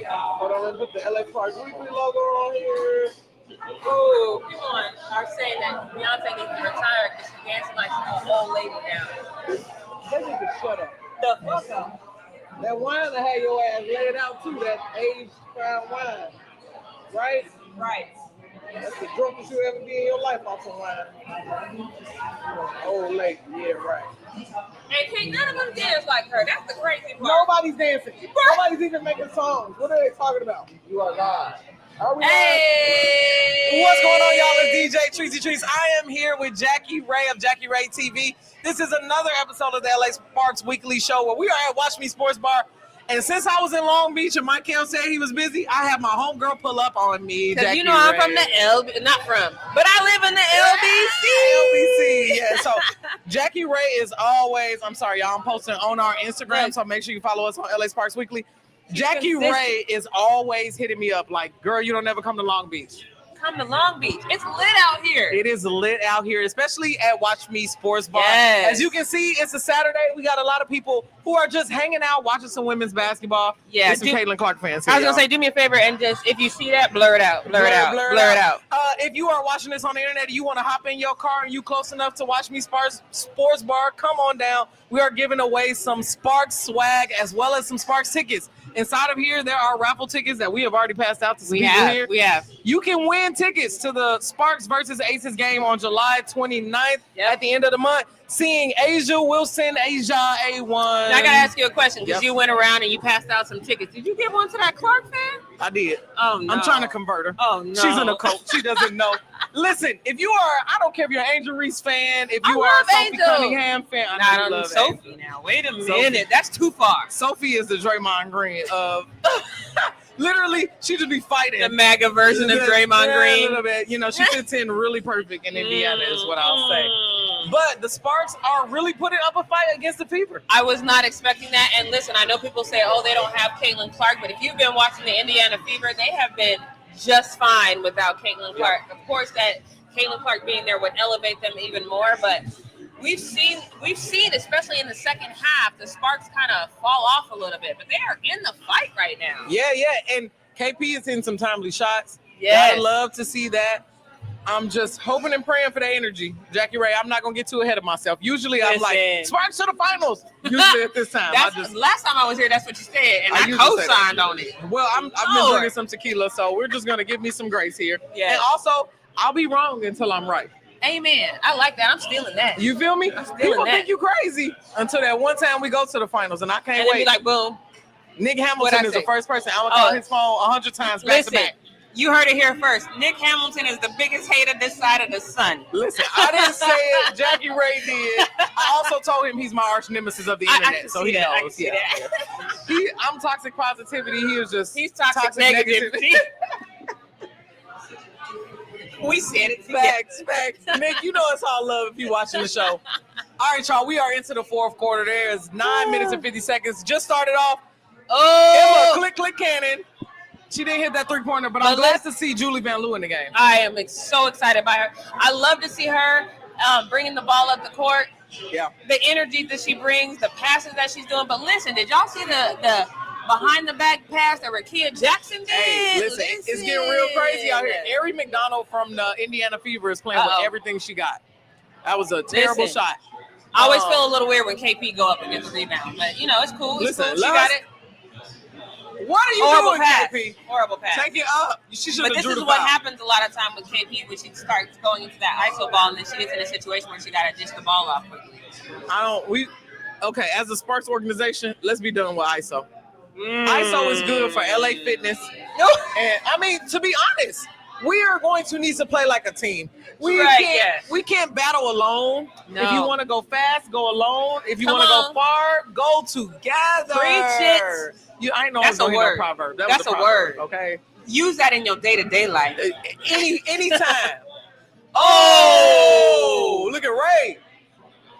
Hold on, let's put the LA Park Weekly logo on here. Oh, people are saying that Beyonce needs to retire because she's dancing like she's an old lady now. They need to shut up. The fuck up. That wine that had your ass laid out too, that aged brown wine. Right? Right. That's the drunkest you ever be in your life off some wine. Old lady, yeah, right. And can't none of them dance like her. That's the crazy part. Nobody's dancing. Nobody's even making songs. What are they talking about? You are live. Are we Hey! What's going on, y'all? It's DJ Treasy Trees. I am here with Jackie Ray of Jackie Ray TV. This is another episode of the LA Sparks Weekly Show where we are at Watch Me Sports Bar. And since I was in Long Beach and Mike Kemp said he was busy, I have my homegirl pull up on me. Because you know I'm from the but I live in the LBC. Yeah, so Jackie Ray is always, I'm sorry, y'all, I'm posting on our Instagram, so make sure you follow us on LA Sparks Weekly. Jackie Ray is always hitting me up like, girl, you don't ever come to Long Beach. Come to Long Beach. It's lit out here. It is lit out here, especially at Watch Me Sports Bar. Yes. As you can see, it's a Saturday. We got a lot of people who are just hanging out, watching some women's basketball. Yeah. There's some Caitlin Clark fans here, I was going to say, do me a favor and just, if you see that, blur it out. Blur it out. If you are watching this on the internet and you want to hop in your car and you close enough to Watch Me Sports Bar, come on down. We are giving away some Sparks swag as well as some Sparks tickets. Inside of here, there are raffle tickets that we have already passed out to some people here. We have. You can win tickets to the Sparks versus Aces game on July 29th at the end of the month. Seeing Asia Wilson, Asia A1. Now, I got to ask you a question because you went around and you passed out some tickets. Did you give one to that Clark fan? I did. Oh, no. I'm trying to convert her. Oh, no. She's in a cult. She doesn't know. Listen, if you are, I don't care if you're an Angel Reese fan, if you are a Sophie Cunningham fan. I love Sophie now. Wait a minute. That's too far. Sophie is the Draymond Green of... Literally, she just be fighting. The MAGA version of Draymond Green. A little bit. You know, she fits in really perfect in Indiana is what I'll say. But the Sparks are really putting up a fight against the Fever. I was not expecting that. And listen, I know people say, oh, they don't have Caitlin Clark. But if you've been watching the Indiana Fever, they have been just fine without Caitlin Clark. Of course, that Caitlin Clark being there would elevate them even more. But we've seen, especially in the second half, the Sparks kind of fall off a little bit. But they are in the fight right now. Yeah. And KP is hitting some timely shots. Yes. I love to see that. I'm just hoping and praying for that energy. Jackie Ray, I'm not going to get too ahead of myself. Usually I'm like, Sparks to the finals. Usually at this time. Last time I was here, that's what you said. And I co-signed on it. Well, I've been drinking some tequila, so we're just going to give me some grace here. Yeah. And also, I'll be wrong until I'm right. Amen. I like that. I'm stealing that. You feel me? People think you crazy until that one time we go to the finals, and I can't wait. Be like, boom. Nick Hamilton is the first person. I'm going to call his phone 100 times back to back. You heard it here first. Nick Hamilton is the biggest hater this side of the sun. Listen, I didn't say it. Jackie Ray did. I also told him he's my arch nemesis of the internet, so he knows. I'm toxic positivity. He's toxic negativity. We said it. Facts. Nick, you know it's all love if you're watching the show. All right, y'all. We are into the fourth quarter. There's 9 minutes and 50 seconds. Just started off. Emma, click cannon. She didn't hit that three-pointer, but I'm glad to see Julie Van Loo in the game. I am so excited by her. I love to see her bringing the ball up the court. Yeah. The energy that she brings, the passes that she's doing. But listen, did y'all see the behind-the-back pass that Rakia Jackson did? Hey, listen, it's getting real crazy out here. Ari McDonald from the Indiana Fever is playing with everything she got. That was a terrible shot. I always feel a little weird when KP go up and get the rebound. But, you know, it's cool. She got it. What are you doing, KP? Horrible pass. Take it up. She should have But this is what happens a lot of time with KP when she starts going into that ISO ball and then she gets in a situation where she got to dish the ball off quickly. Okay, as a Sparks organization, let's be done with ISO. ISO is good for LA Fitness. And I mean, to be honest, we are going to need to play like a team. We can't battle alone. No. If you want to go fast, go alone. If you want to go far, go together. Preach it. I know that's a word. No proverb. That's a word. Okay. Use that in your day-to-day life. Anytime. Oh, look at Ray.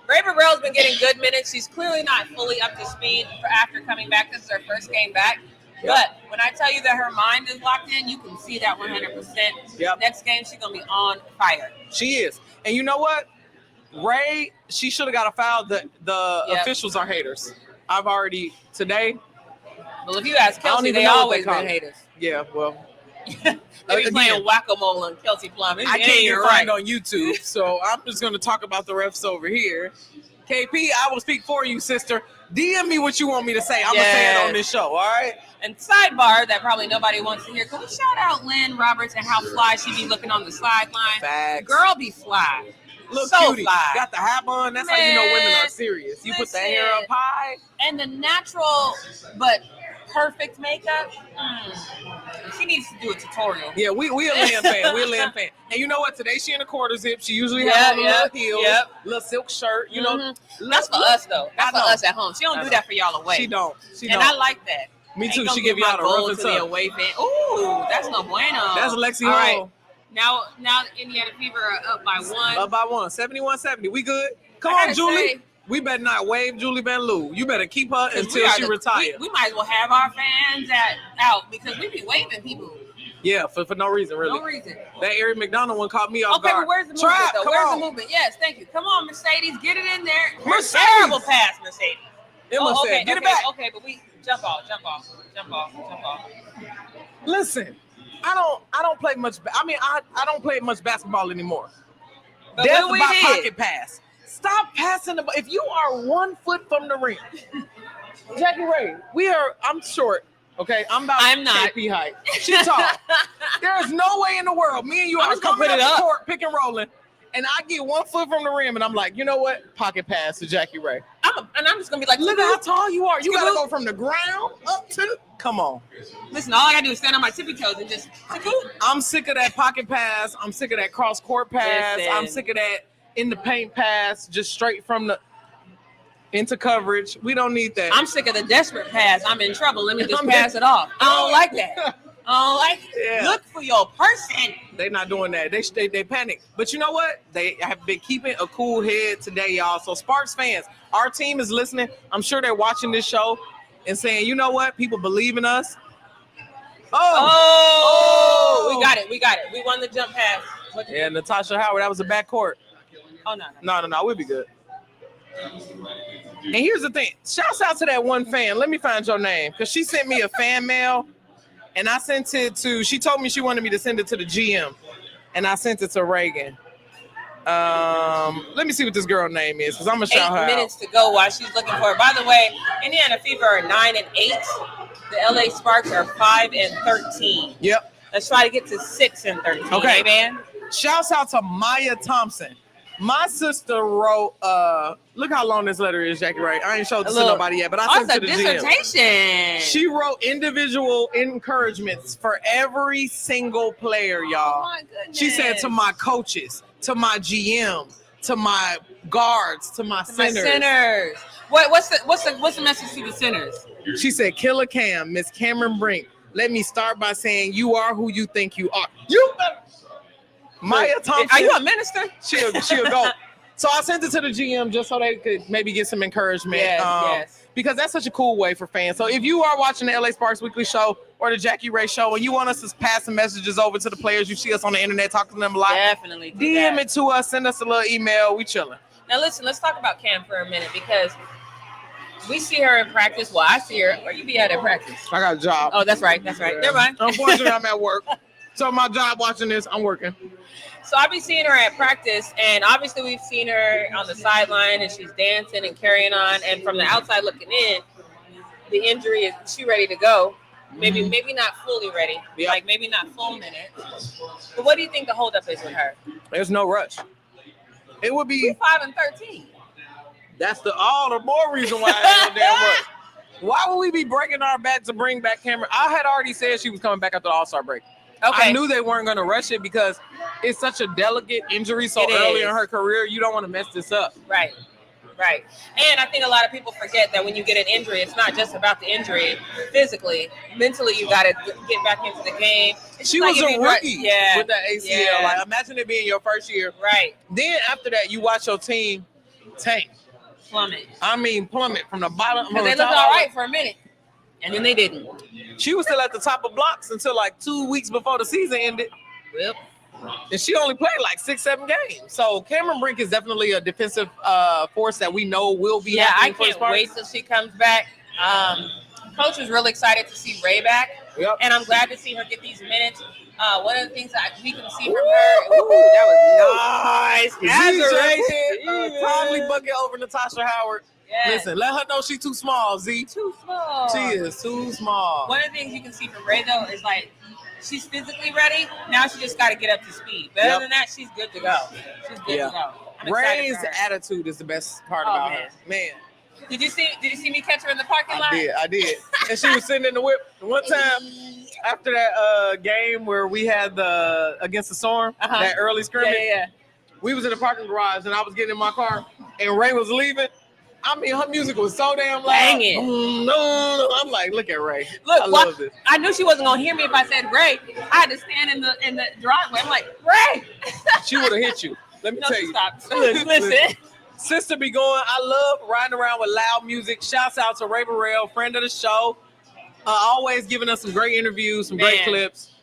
Ray Burrell's been getting good minutes. She's clearly not fully up to speed after coming back. This is her first game back. Yep. But when I tell you that her mind is locked in, you can see that 100%. Yep. Next game, she's going to be on fire. She is. And you know what? Ray, she should have got a foul. The officials are haters. I've already, today, Well, if you ask I don't Kelsey, even they know what always they call been it. haters. Yeah, well, They be again, playing whack-a-mole on Kelsey Plum. I can't get right on YouTube, so I'm just going to talk about the refs over here. KP, I will speak for you, sister. DM me what you want me to say. I'm going to say it on this show, all right? And sidebar that probably nobody wants to hear. Can we shout out Lynn Roberts and how fly she be looking on the sideline? Facts. The girl be fly. Look, so cutie. fly. Got the hat on. That's how you know women are serious. You put the hair up high. And the natural but perfect makeup. She needs to do a tutorial. Yeah, we a Lynn fan. We a Lynn fan. And you know what? Today she in a quarter zip. She usually has on a little heels, little silk shirt. You know, that's for us though. That's for us at home. She don't do that for y'all away. She don't. I like that. Me too. She give y'all the rough and to the away fan. Ooh, that's no bueno. That's Lexi All Hall. Right. Now Indiana Fever are up by 1. Up by 1. 71-70. We good? Come on, Julie. We better not wave Julie Van Loo. You better keep her until she retires. We might as well have our fans out because we be waving people. Yeah, for no reason, really. No reason. That Eric McDonald one caught me off guard. Okay, but where's the movement, though? Where's the movement? Yes, thank you. Come on, Mercedes. Get it in there. Mercedes. Terrible pass, Mercedes. Okay, get it back. Okay, but we jump off. Listen, I don't play much. I mean, I don't play much basketball anymore. But that's my pocket pass. Stop passing the ball. If you are 1 foot from the ring, Jackie Ray, I'm short. Okay, I'm not KP height. She's tall. There is no way in the world. Me and you are coming up the court, pick and rolling, and I get 1 foot from the rim, and I'm like, you know what? Pocket pass to Jackie Ray. I'm just gonna be like, look at how tall you are. You gotta go from the ground up to the. Come on. Listen, all I gotta do is stand on my tippy toes and just. I'm sick of that pocket pass. I'm sick of that cross court pass. Listen. I'm sick of that in the paint pass, just straight from the. Into coverage. We don't need that. I'm sick of the desperate pass. I'm in trouble. Let me just pass it off. I don't like that. I don't like it. Yeah. Look for your person. They're not doing that. They panic. But you know what? They have been keeping a cool head today, y'all. So Sparks fans, our team is listening. I'm sure they're watching this show and saying, you know what? People believe in us. Oh, we got it. We won the jump pass. Yeah, Natasha Howard. That was a backcourt. Oh, no. We'll be good. And here's the thing. Shouts out to that one fan. Let me find your name. Because she sent me a fan mail. And I sent it to, she told me she wanted me to send it to the GM. And I sent it to Reagan. Let me see what this girl name is. Because I'm going to shout her out. 8 minutes to go while she's looking for it. By the way, Indiana Fever are 9-8. The LA Sparks are 5-13. Yep. Let's try to get to 6-13. Okay. Hey, man. Shouts out to Maya Thompson. My sister wrote, look how long this letter is, Jackie Ray. I ain't showed this to nobody yet, but I sent it to the dissertation. GM. She wrote individual encouragements for every single player, y'all. Oh my goodness. She said to my coaches, to my GM, to my guards, to my centers. What's the message to the centers? She said, Killer Cam, Miss Cameron Brink, let me start by saying you are who you think you are. You Maya Thompson. Are you a minister? She'll go. So I sent it to the GM just so they could maybe get some encouragement. Yes. Because that's such a cool way for fans. So if you are watching the LA Sparks Weekly Show or the Jackie Ray Show and you want us to pass some messages over to the players, you see us on the internet, talk to them a lot. Definitely. DM it to us. Send us a little email. We chilling. Now listen, let's talk about Cam for a minute because we see her in practice. Well, I see her. Where you be at practice? I got a job. Oh, that's right. Never mind. Unfortunately, I'm at work. So my job watching this, I'm working. So I'll be seeing her at practice, and obviously we've seen her on the sideline, and she's dancing and carrying on. And from the outside looking in, the injury is she ready to go? Maybe not fully ready, like maybe not full minutes. But what do you think the holdup is with her? There's no rush. It would be 5-13. That's all the more reason why I ain't no damn rush. Why would we be breaking our back to bring back Cameron? I had already said she was coming back after the All-Star break. Okay. I knew they weren't going to rush it because it's such a delicate injury so early in her career. You don't want to mess this up. Right. And I think a lot of people forget that when you get an injury, it's not just about the injury physically. Mentally, you got to get back into the game. She was a rookie with that ACL. Yeah. Like, imagine it being your first year. Right. Then after that, you watch your team tank. Plummet. I mean, plummet from the bottom. Because they looked all right for a minute. And then they didn't. She was still at the top of blocks until like 2 weeks before the season ended. Yep. And she only played like 6-7 games. So Cameron Brink is definitely a defensive force that we know will be happening for the Sparks. I can't wait till she comes back. Coach was really excited to see Ray back. Yep. And I'm glad to see her get these minutes. One of the things that we can see from her, that was nice. Timely bucket over Natasha Howard. Yes. Listen, let her know she's too small, Z. Too small. She is too small. One of the things you can see from Ray, though, is like she's physically ready. Now she just got to get up to speed. But other than that, she's good to go. She's good to go. I'm Ray's attitude is the best part about her. Man. Did you see me catch her in the parking lot? I did. And she was sitting in the whip. One time after that game where we had against the Storm, that early scrimmage, we was in the parking garage and I was getting in my car and Ray was leaving. I mean, her music was so damn loud. Banging. No, I'm like, look at Ray. Look, I love this. I knew she wasn't gonna hear me if I said Ray. I had to stand in the driveway. I'm like, Ray. She would have hit you. Let me tell you. Stop. Listen. Sister be going. I love riding around with loud music. Shouts out to Ray Burrell, friend of the show. Always giving us some great interviews, some great clips.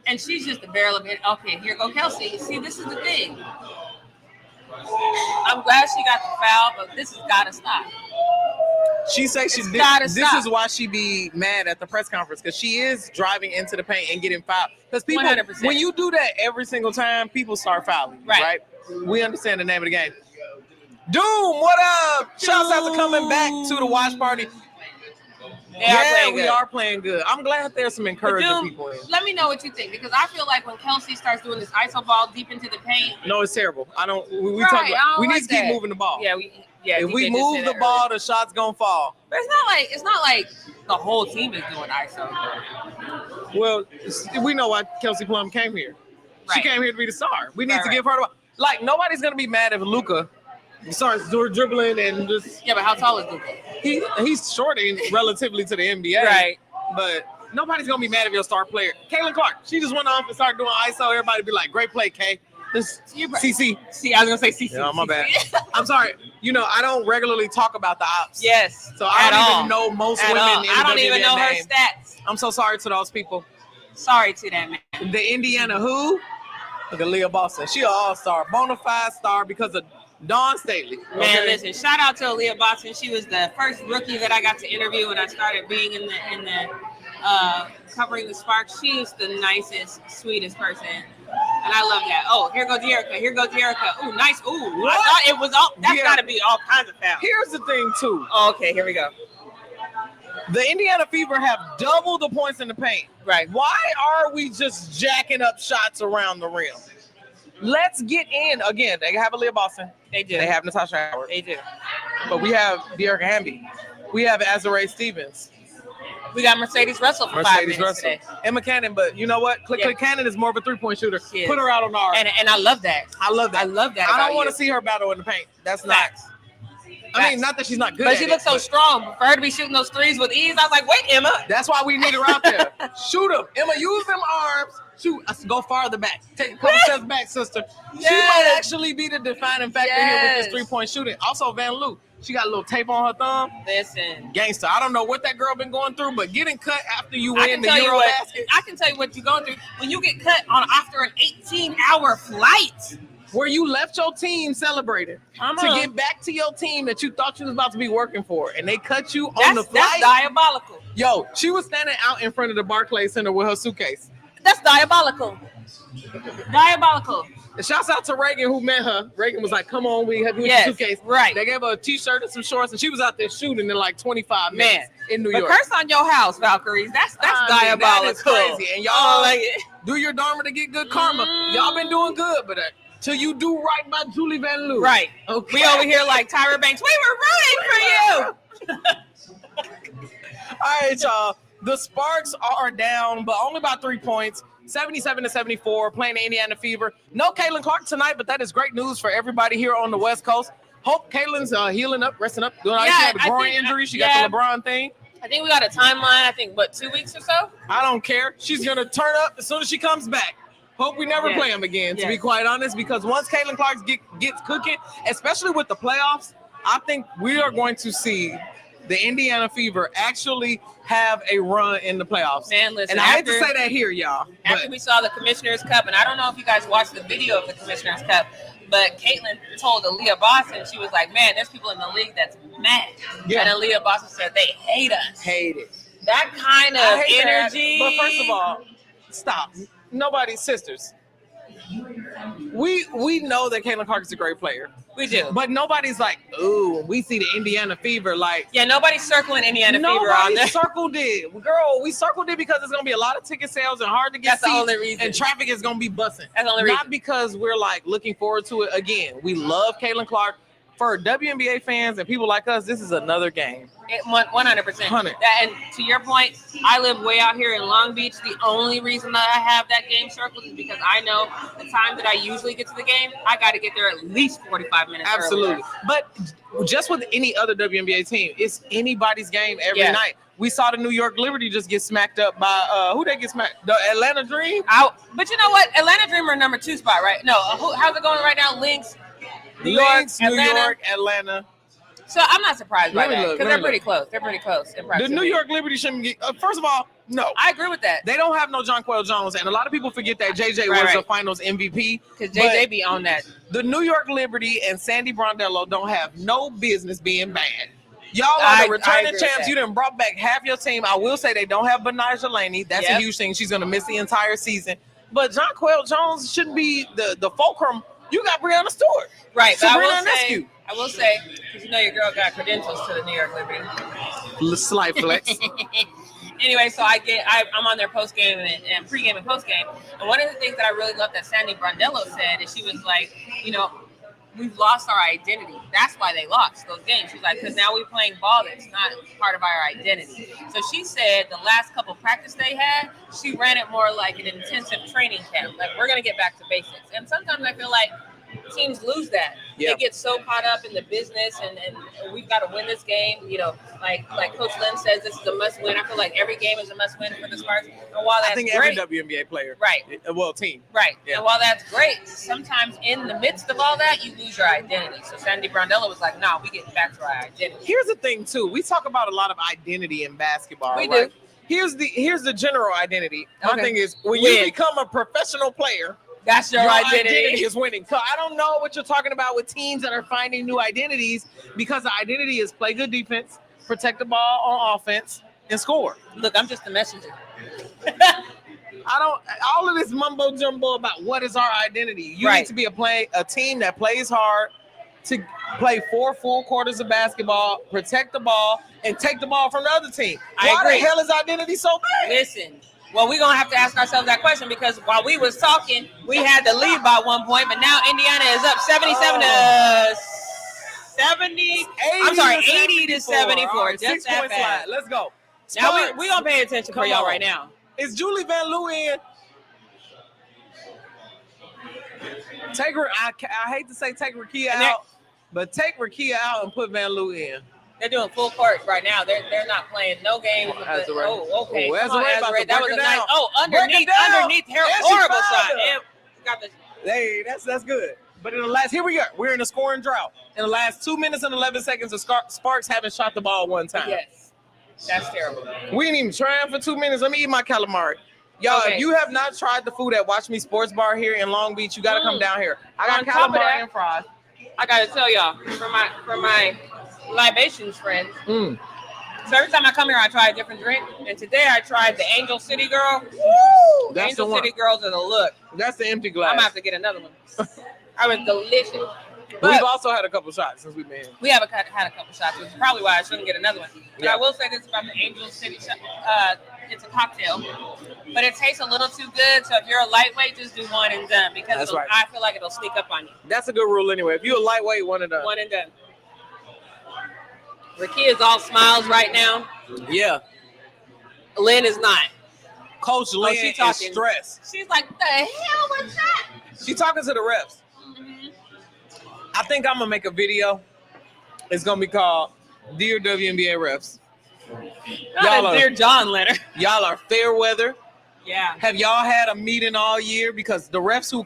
And she's just a barrel of it. Okay, here go Kelsey. See, this is the thing. I'm glad she got the foul, but this has got to stop. She says she did. This is why she be mad at the press conference, because she is driving into the paint and getting fouled. Because people, 100%. When you do that every single time, people start fouling. Right? We understand the name of the game. Doom, what up? Shouts out to coming back to the watch party. We are playing good. I'm glad there's some encouraging people in. Let me know what you think, because I feel like when Kelsey starts doing this iso ball deep into the paint. No, it's terrible. We need to keep moving the ball. If we move the ball, the shot's gonna fall. But it's not like the whole team is doing iso. Well, we know why Kelsey Plum came here. She came here to be the star. We need to give her the ball. Like, nobody's gonna be mad if Luka starts dribbling and just. Yeah, but how tall is Luka? He's short relatively to the NBA. Right. But nobody's gonna be mad if your star player. Caitlin Clark, she just went off and started doing ISO. Everybody be like, great play, Kay. CC. See, I was gonna say CC. Yeah, my bad. I'm sorry. I don't regularly talk about the ops. Yes. So I don't even know most women in the I don't WNBA even know her name. stats. I'm so sorry to those people. Sorry to that man. The Indiana who? Look at Leah Boston. She an all-star, bona fide star because of Dawn Staley. Man, listen, shout out to Aaliyah Boston. She was the first rookie that I got to interview when I started being in the covering the Sparks. She is the nicest, sweetest person. And I love that. Oh, here goes Jerica. Ooh, nice. Ooh, I thought it was all. That's got to be all kinds of fouls. Here's the thing, too. Oh, okay, here we go. The Indiana Fever have double the points in the paint. Right. Why are we just jacking up shots around the rim? Let's get in. Again, they have Aaliyah Boston. They do. They have Natasha Howard. They do. But we have De'Erica Hamby. We have Azurá Stevens. We got Mercedes Russell for 5 minutes today. Emma Cannon, but you know what? Click Cannon is more of a three-point shooter. Put her out on ours. And I love that. I love that. I don't want to see her battle in the paint. That's not. I mean, not that she's not good. But she looks so strong. For her to be shooting those threes with ease, I was like, wait, Emma. That's why we need her out there. Shoot them. Emma, use them arms. Shoot. Go farther back. Take a couple steps back, sister. She might actually be the defining factor here with this three-point shooting. Also, Van Loo. She got a little tape on her thumb. Listen. Gangster. I don't know what that girl been going through, but getting cut after you win the Eurobasket. I can tell you what you're going through. When you get cut after an 18-hour flight. Where you left your team celebrating to get back to your team that you thought you was about to be working for, and they cut you on the flight. That's diabolical. Yo, she was standing out in front of the Barclays Center with her suitcase. That's diabolical. Diabolical. And shouts out to Reagan who met her. Reagan was like, come on, we have your suitcase. Right. They gave her a t-shirt and some shorts, and she was out there shooting in like 25 minutes in New York. But curse on your house, Valkyries. That's diabolical. That is crazy. And y'all do your dharma to get good karma. Y'all been doing good, but till you do right by Julie Van Loo. Right. Okay. We over here like Tyra Banks. We were rooting for you. All right, y'all. The Sparks are down, but only by 3 points. 77-74, playing the Indiana Fever. No Caitlin Clark tonight, but that is great news for everybody here on the West Coast. Hope Caitlin's healing up, resting up. Doing she had a groin injury. She got the LeBron thing. I think we got a timeline. I think, 2 weeks or so? I don't care. She's going to turn up as soon as she comes back. Hope we never play them again, to be quite honest, because once Caitlin Clark gets cooking, especially with the playoffs, I think we are going to see the Indiana Fever actually have a run in the playoffs. Man, listen, and I hate to say that here, y'all. After we saw the Commissioner's Cup, and I don't know if you guys watched the video of the Commissioner's Cup, But Caitlin told Aaliyah Boston, she was like, man, there's people in the league that's mad. Yeah. And Aaliyah Boston said they hate us. Hate it. That kind I of hate that. energy. But first of all, stop. Nobody's sisters. We know that Caitlin Clark is a great player. We do. But nobody's like, ooh, we see the Indiana Fever. Like, yeah, nobody's circling Indiana Fever on nobody there. circled it. Girl, we circled it because it's going to be a lot of ticket sales and hard to get That's seats. the only reason. And traffic is going to be bussing. That's the only reason. Not because we're like looking forward to it. Again, we love Caitlin Clark. For WNBA fans and people like us, this is another game. 100%. 100. And to your point, I live way out here in Long Beach. The only reason that I have that game circled is because I know the time that I usually get to the game, I got to get there at least 45 minutes Absolutely. earlier. But just with any other WNBA team, it's anybody's game every Yeah. night. We saw the New York Liberty just get smacked up by who they get smacked? The Atlanta Dream? But you know what? Atlanta Dream are number 2 spot, right? No, how's it going right now? Lynx, New Lynx, York, New Atlanta. York, Atlanta. So I'm not surprised by Let me that look, because let they're me pretty look. close. They're pretty close. In The proximity. New York Liberty shouldn't get. First of all, no. I agree with that They don't have no Jonquel Jones, and a lot of people forget that JJ Right, was right. the Finals MVP. because but JJ be on that. The New York Liberty and Sandy Brondello don't have no business being bad. Y'all are I the returning agree with champs. that. You done brought back half your team. I will say they don't have Benija Laney. That's a Yep. huge thing. She's going to miss the entire season. But Jonquel Jones shouldn't be the fulcrum. You got Breanna Stewart. Right, but Sabrina I will say, because you know your girl got credentials to the New York Liberty. Slight flex. Anyway, so I'm on their post game and pregame and post game, and one of the things that I really love that Sandy Brondello said is she was like, you know, we've lost our identity. That's why they lost those games. She's like, because now we're playing ball that's not part of our identity. So she said the last couple practice they had, she ran it more like an intensive training camp. Like, we're gonna get back to basics. And sometimes I feel like teams lose that. Yeah. They get so caught up in the business and we've got to win this game. You know, like Coach Lynn says, this is a must win. I feel like every game is a must win for the Sparks. And while that's I think great, every WNBA player. right. Well, team. Right. Yeah. And while that's great, sometimes in the midst of all that, you lose your identity. So Sandy Brondello was like, nah, we get back to our identity. Here's the thing, too. We talk about a lot of identity in basketball. We right? do. Here's the general identity. My Okay. thing is, when Win. you become a professional player, That's your identity. is winning. So I don't know what you're talking about with teams that are finding new identities, because the identity is play good defense, protect the ball on offense, and score. Look, I'm just the messenger. All of this mumbo jumbo about what is our identity. You Right. need to be a team that plays hard, to play 4 full quarters of basketball, protect the ball, and take the ball from the other team. I Why agree. the hell is identity so bad? Listen, well, we're going to have to ask ourselves that question because while we was talking, we had the lead by 1 point, but now Indiana is up 77 to 70. I'm sorry, 80 to 74. All right, Just 6 that point fast. slide. Let's go. Now Sparks. we going to pay attention for Come y'all on. right now. Is Julie Van Loo in? Take her. I hate to say take Rakia And they're- out, but take Rakia out and put Van Loo in. They're doing full court right now. They're not playing no games. With Azure. Oh, okay. Oh, Come on, Azure about Azure. to That break was a it nice. down. Oh, Break it down. underneath. And she Horrible fouled shot. her. It got the. Hey, that's good. But in the last, here we are. We're in a scoring drought. In the last 2 minutes and 11 seconds, the Sparks haven't shot the ball one time. Yes, that's terrible. We ain't even trying for 2 minutes. Let me eat my calamari. Y'all, Okay. if you have not tried the food at Watch Me Sports Bar here in Long Beach, you got to come down here. I got On top of calamari that- and fries. I gotta tell y'all, for my libations friends. Mm. So every time I come here, I try a different drink. And today I tried the Angel City Girl. Woo! That's Angel the one. City Girls are the look. That's the empty I'm glass. gonna have to get another one. I was delicious. We've But also had a couple shots since we've been here. we haven't had a couple shots, which is probably why I shouldn't get another one. But Yeah. I will say this about the Angel City shot. It's a cocktail, but it tastes a little too good. So if you're a lightweight, just do one and done because That's right. I feel like it'll sneak up on you. That's a good rule anyway. If you're a lightweight, one and done. One and done. Rakia is all smiles right now. Yeah. Lynn is not. Coach Lynn she is talking. stressed. She's like, the hell was that? She's talking to the refs. Mm-hmm. I think I'm going to make a video. It's going to be called Dear WNBA Refs. Not a Dear John letter. Y'all are fair weather. Yeah. Have y'all had a meeting all year? Because the refs who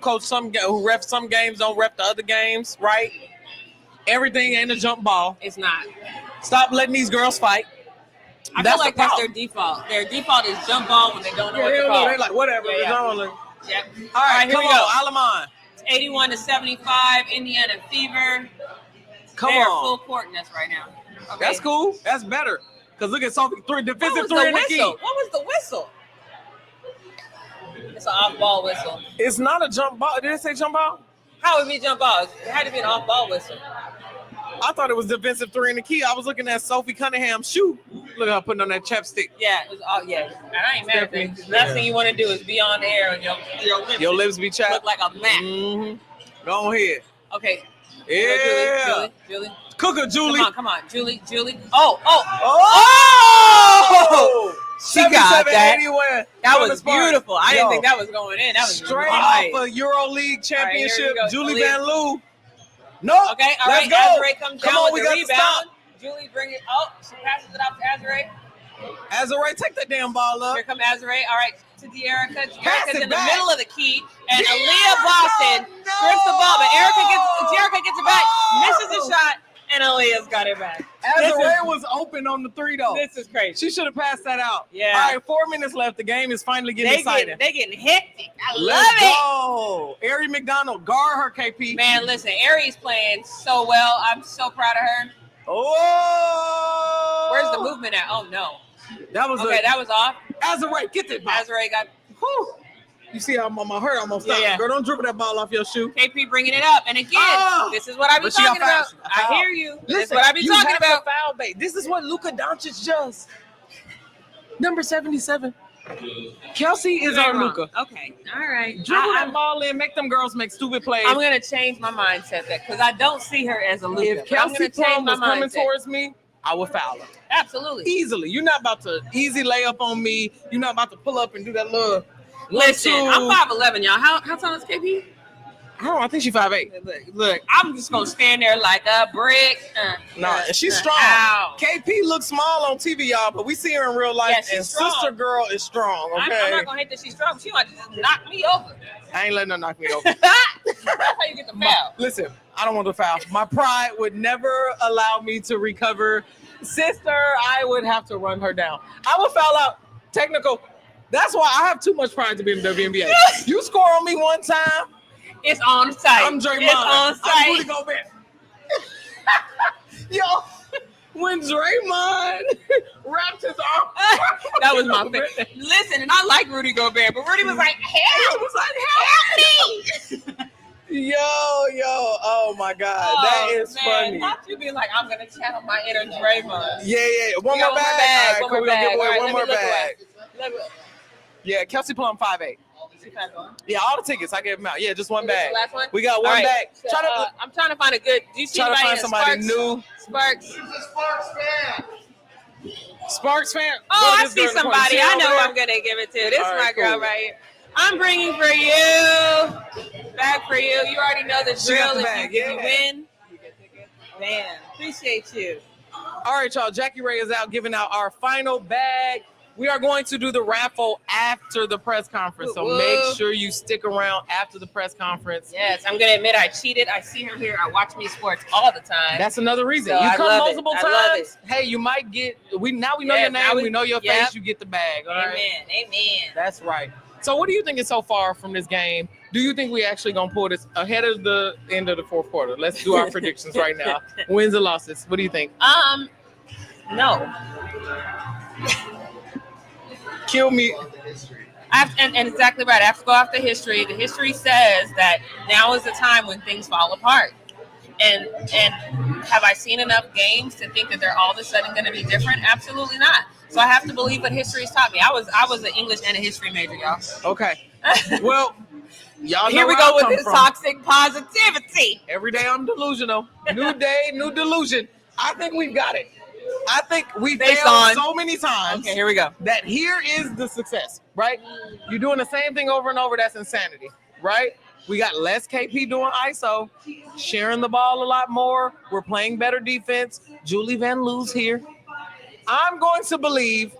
ref some games don't ref the other games, right? Everything ain't a jump ball. It's not. Stop letting these girls fight. I That's feel like the that's problem. their default. Their default is jump ball when they don't know Yeah, what they to don't call. know. They like, whatever. Yeah, it's yeah. on. Yep. All right, here come we go. on, Alaman. 81-75, Indiana Fever. Come They are on. full court in us right now. Okay. That's cool. That's better. Because look at Sophie, defensive What was three the in the whistle? key. What was the whistle? It's an off-ball whistle. It's not a jump ball. Did it say jump ball? How would it be jump ball? It had to be an off-ball whistle. I thought it was defensive three in the key. I was looking at Sophie Cunningham's shoe. Look at her putting on that chapstick. Yeah, it was all, yeah. And I ain't mad at that. The last thing you want to do is be on the air and your lips be chapped. look like a mat. Mm-hmm. Go ahead. Okay. Yeah. Julie. Cooker, Julie. Come on. Julie. Oh! She got that. 81 That from was the Sparks. beautiful. I didn't Yo, think that was going in. That was straight right. off a EuroLeague championship. All right, Julie Julie. Van Loo. No. Okay, all let's right. go. Azure comes Come down on, with we the got to rebound. stop. Julie bring it. Oh, she passes it off to Azure. Azure, take that damn ball up. Here come Azure. All right, to De'Erica. Pass De'Erica's it in the back. middle of the key, and Aaliyah Boston strips the ball, but De'Erica gets it back, misses the shot, and Aaliyah's got it back. Azure was open on the three, though. This is crazy. She should have passed that out. Yeah. All right, 4 minutes left. The game is finally getting exciting. They getting hectic. I love Let's it. go. Ari McDonald, guard her, KP. Man, listen, Ari's playing so well. I'm so proud of her. Oh. Where's the movement at? Oh, no. That was Okay, that was off. Azure, get that ball. Azure got Whew. You see how my hurt almost stopped. Yeah. Girl, don't dribble that ball off your shoe. KP bringing it up. And again, this is what I be But she got talking about. fouled. I hear you. This is Listen, what I be you talking have to about. foul bait. This is what Luka Doncic does. Number 77. Kelsey is our Luka. Okay, all right. Dribble that ball in, make them girls make stupid plays. I'm gonna change my mindset because I don't see her as a Luka. If Kelsey Plum was coming towards me, I would foul her. Absolutely. Easily. You're not about to easy lay up on me. You're not about to pull up and do that little. Listen, I'm 5'11", y'all. How tall is KP? I don't know. I think she's 5'8". Look, I'm just gonna stand there like a brick. She's strong. Ow. KP looks small on TV, y'all, but we see her in real life. Yeah, she's and strong. Sister Girl is strong. Okay. I'm not gonna hate that she's strong. She might just knock me over. I ain't letting her knock me over. That's how you get the foul. Listen, I don't want to foul. My pride would never allow me to recover. Sister, I would have to run her down. I would foul out. Technical. That's why I have too much pride to be in the WNBA. You score on me one time. It's on site. I'm Draymond. It's on site. I'm Rudy Gobert. Yo, when Draymond wrapped his arm, that was my favorite. Listen, and I like Rudy Gobert, but Rudy was like, "Help! Help me!" Yo, oh my God, that is funny. Not you being like, I'm gonna channel my inner Draymond. Yeah. One more bag. One more bag. One more bag. Let me Yeah, Kelsey Plum 5'8". Yeah, all the tickets I gave them out. Yeah, just one bag. The last one? We got one right. bag. So, I'm trying to find a good. Do you see try to find in somebody Sparks? new. Sparks. She's a Sparks fan. Sparks fan. Oh, I Go to this see girl in the corner. somebody. See I her know over who there? I'm gonna give it to. This All is right, my girl cool. right here. I'm bringing for you. Bag for you. You already know the She got drill. the If bag, you yeah. win, man, appreciate you. All right, y'all. Jackie Ray is out giving out our final bag. We are going to do the raffle after the press conference, so Woo-woo. make sure you stick around after the press conference. Yes, I'm gonna admit I cheated. I see her here. I watch me sports all the time. That's another reason. So you I come love it. multiple I love times. Hey, you might get. We know Yeah, your now name. we- We know your yep. face. You get the bag. All right. Amen. That's right. So, what do you think is so far from this game? Do you think we actually gonna pull this ahead of the end of the fourth quarter? Let's do our predictions right now. Wins and losses. What do you think? No. Kill me. And exactly right. I have to go off the history. The history says that now is the time when things fall apart. And have I seen enough games to think that they're all of a sudden going to be different? Absolutely not. So I have to believe what history's taught me. I was an English and a history major, y'all. Okay. Well, y'all. Here know we where I go with come this from. toxic positivity. Every day I'm delusional. New day, new delusion. I think we've got it. I think we Based failed on- so many times. Okay, here we go. That here is the success, right? You're doing the same thing over and over. That's insanity, right? We got less KP doing ISO, sharing the ball a lot more. We're playing better defense. Julie Van Loo's here. I'm going to believe,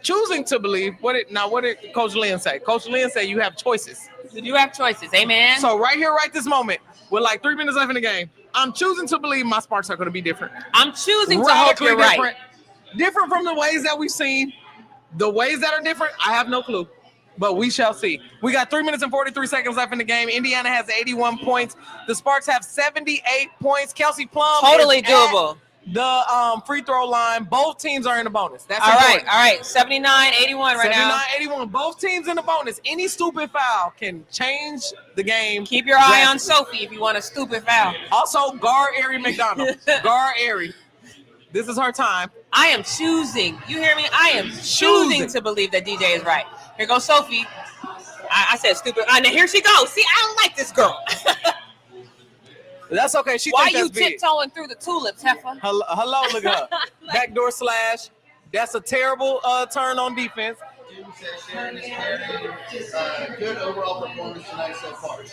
choosing to believe. What did Coach Lynn say? Coach Lynn said you have choices. You have choices, amen. So right here, right this moment, with like 3 minutes left in the game, I'm choosing to believe my Sparks are going to be different. I'm choosing to hope you're right. Different from the ways that we've seen. The ways that are different, I have no clue. but we shall see. We got 3 minutes and 43 seconds left in the game. Indiana has 81 points. The Sparks have 78 points. Kelsey Plum Totally is doable. at the free throw line. Both teams are in the bonus. That's all important. right. 79-81 right now. 79-81. Both teams in the bonus. Any stupid foul can change the game. Keep your eye on Sophie if you want a stupid foul. Also, guard Ari McDonald. Guard Ari. This is her time. I am choosing. You hear me? I am choosing to believe that DJ is right. Here goes Sophie. I said stupid. And here she goes. See, I don't like this girl. That's okay. She Why thinks you that's big. tiptoeing through the tulips, Heifer? Hello, look at her. Backdoor slash. That's a terrible turn on defense. Good overall performance tonight so far.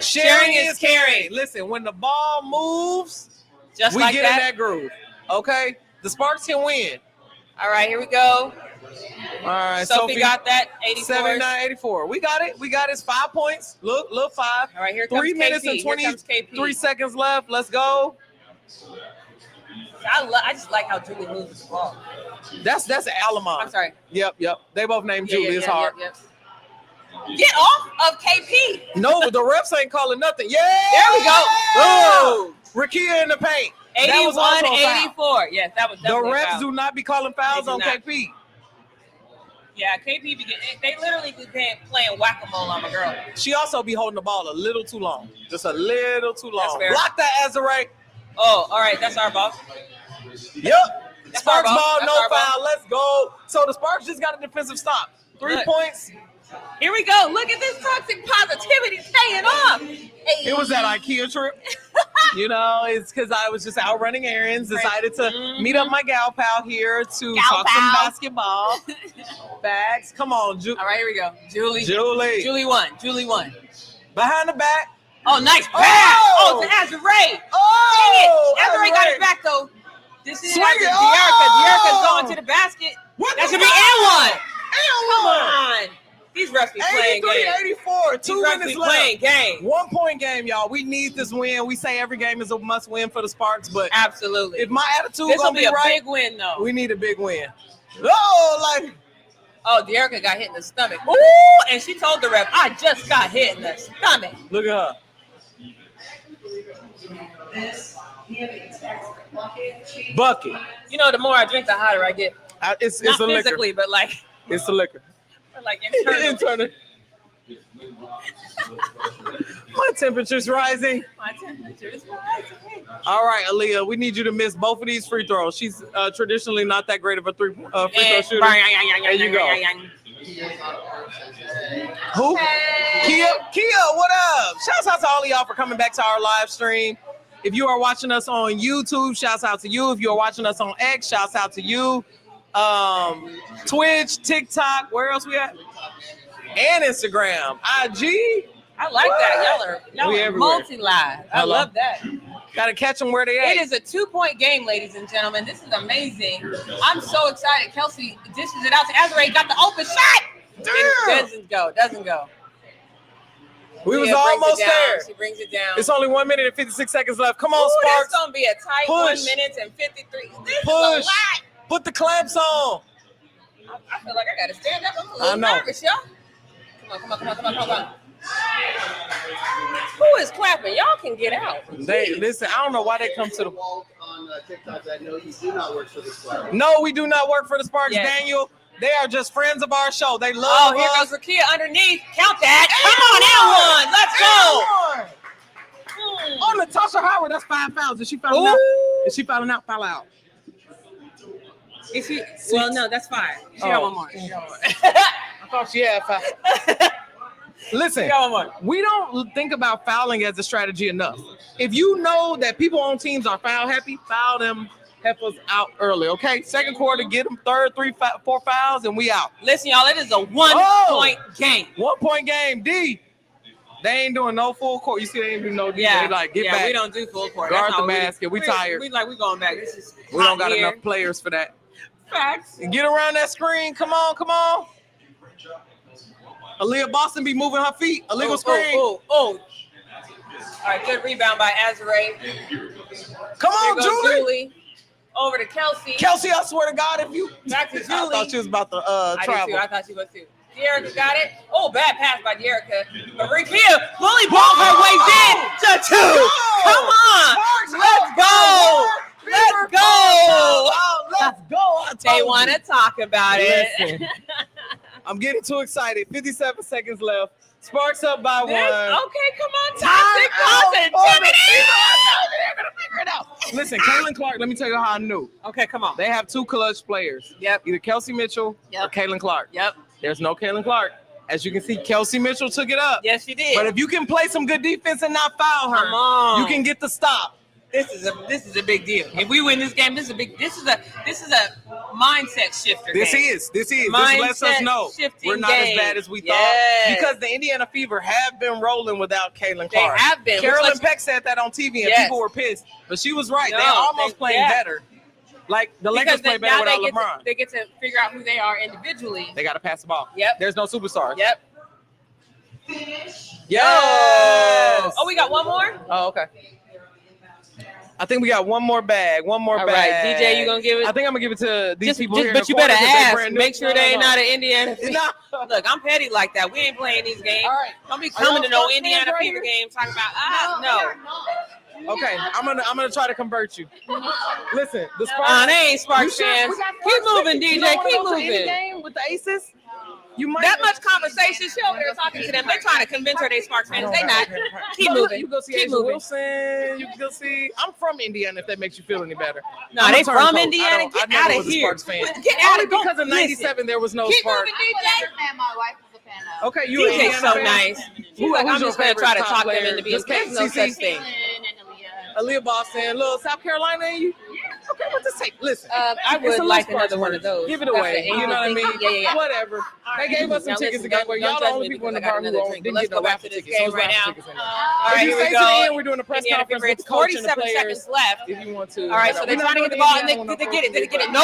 Sharing is caring. Listen, when the ball moves, just we like get that. in that groove. Okay? The Sparks can win. All right, here we go. All right, Sophie got that. 84. 79-84. We got it. It's 5 points. Look, 5. All right, here comes 3 minutes KP. and 23 seconds left. Let's go. I just like how Julie moves the ball. That's Alamon. I'm sorry. Yep. They both named Julie. It's hard. Yep. Get off of KP. No, the refs ain't calling nothing. Yeah. There we go. Boom. Rakia in the paint. 81-84. Yes, that was the refs do not be calling fouls on KP. Yeah, KP they literally be playing whack-a-mole on my girl. She also be holding the ball a little too long. Just a little too long. Block that, Azare. Oh, all right. That's our ball. Yep. Sparks ball, no foul. Let's go. So the Sparks just got a defensive stop. 3 points. Here we go. Look at this toxic positivity paying off. Hey. It was that IKEA trip. It's because I was just out running errands. Decided to meet up my gal pal here to talk some basketball. Facts. Come on, All right, here we go. Julie won. Behind the back. Oh, nice pass. Oh, to Azare. Dang it. Azare got it back, though. This is De'Arica. De'Arica's going to the basket. That should be and one. Come on. These refs be playing games. 83-84. 2 minutes left. Playing game. 1 point game, y'all. We need this win. We say every game is a must win for the Sparks, but absolutely. If my attitude this will be a right, big win, though. We need a big win. Oh, De'Arica got hit in the stomach. Ooh, and she told the ref, I just got hit in the stomach. Look at her. Bucket. The more I drink, the hotter I get. It's not a liquor. Physically, but like. It's the liquor. Like internal. My temperature's rising. All right, Aaliyah, we need you to miss both of these free throws. She's traditionally not that great of a free throw shooter. There you go. Who? Kia, what up? Shouts out to all of y'all for coming back to our live stream. If you are watching us on YouTube, shouts out to you. If you are watching us on X, shouts out to you. Twitch, TikTok, where else we at? And Instagram, IG. I like that. Y'all are multi-live. I love that. Gotta catch them where they at. It is a 2-point game, ladies and gentlemen. This is amazing. I'm so excited. Kelsey dishes it out to Azare. Got the open shot. It doesn't go. We was almost there. She brings it down. It's only 1 minute and 56 seconds left. Come on, Sparks. It's gonna be a tight 1 minute and 53. This is a lot. Put the clamps on. I feel like I gotta stand up. I'm a little nervous, y'all. Come on. Who is clapping? Y'all can get out. Listen, I don't know why they come to the on TikTok. I know you do not work for the Sparks. No, we do not work for the Sparks, Daniel. They are just friends of our show. They love here us. goes Rakia underneath. Count that. Come on, and one. Let's go. Oh, Natasha Howard, that's 5 fouls. Is she fouling out? Is she fouling out? Foul out. Is she? Well, no, that's 5. She got one more. I thought she had 5. Listen, we don't think about fouling as a strategy enough. If you know that people on teams are foul happy, foul them heifers out early, okay? Second quarter, get them 4 fouls, and we out. Listen, y'all, it is a 1-point game. 1 point game, D. They ain't doing no full court. You see, they ain't do no D. Yeah, they like, get back. We don't do full court. Guard the basket. We tired. We going back. We don't got enough players for that. Facts. Get around that screen. Come on. Aaliyah Boston be moving her feet. Illegal screen. All right, good rebound by Azare. Come on, Julie. Over to Kelsey. Kelsey, I swear to God, if you... Back to Julie. I thought she was about to travel. I thought she was too. De'Erica got it. Oh, bad pass by De'Erica. But Rikia bully ball her way in to 2. Come on. Let's go. Let's go. Let's go. They want to talk about it. Listen, I'm getting too excited. 57 seconds left. Sparks up by 1. Okay, come on. Toxic positivity. They're going to figure it out. Listen, Caitlin Clark, let me tell you how I knew. Okay, come on. They have 2 clutch players. Yep. Either Kelsey Mitchell or Caitlin Clark. Yep. There's no Caitlin Clark. As you can see, Kelsey Mitchell took it up. Yes, she did. But if you can play some good defense and not foul her, come on. you can get the stop. This is a big deal. If we win this game, this is a mindset shifter. This lets us know we're not as bad as we thought, because the Indiana Fever have been rolling without Caitlin Clark. They have been. Carolyn Peck said that on TV, and people were pissed, but she was right. They're almost playing better. Like the Lakers play better without LeBron. They get to figure out who they are individually. They got to pass the ball. Yep. There's no superstars. Yep. Yes. Oh, we got one more? Oh, okay. I think we got one more bag. All right, DJ, you gonna give it? I think I'm gonna give it to these people here. But you better ask. Make sure they ain't not an Indiana. No. Look, I'm petty like that. We ain't playing these games. All right. Don't be coming to no Indiana Fever game talking about no. Okay, I'm gonna try to convert you. Listen, the Sparks. They ain't Sparks fans. Keep moving, DJ. Keep moving. Game with the Aces. You might that much conversation. She over there talking to them. They're trying to convince her they Sparks fans. They not. Keep moving. You go see Asia Wilson. You can go see. I'm from Indiana. If that makes you feel any better. No, they from Indiana. Get out of here. Get out of because of '97 there was no Sparks. My wife was a fan of. Okay, you DJ's so nice. She's like, I'm just gonna try to talk them into being. There's no such thing. Aaliyah Boston, little South Carolina in you? Okay, what's this take? Listen, I would like another one of those. Give it away. You know what I mean? Yeah. Whatever. They gave us some tickets to get away. Y'all the only people in the bar who didn't get no raffle tickets. Game right now. All right, here we go. We're doing a press conference with the coach and the 47 players. seconds left. If you want to. All right, so they're trying to get the ball, and they get it. Did they get it? Nope.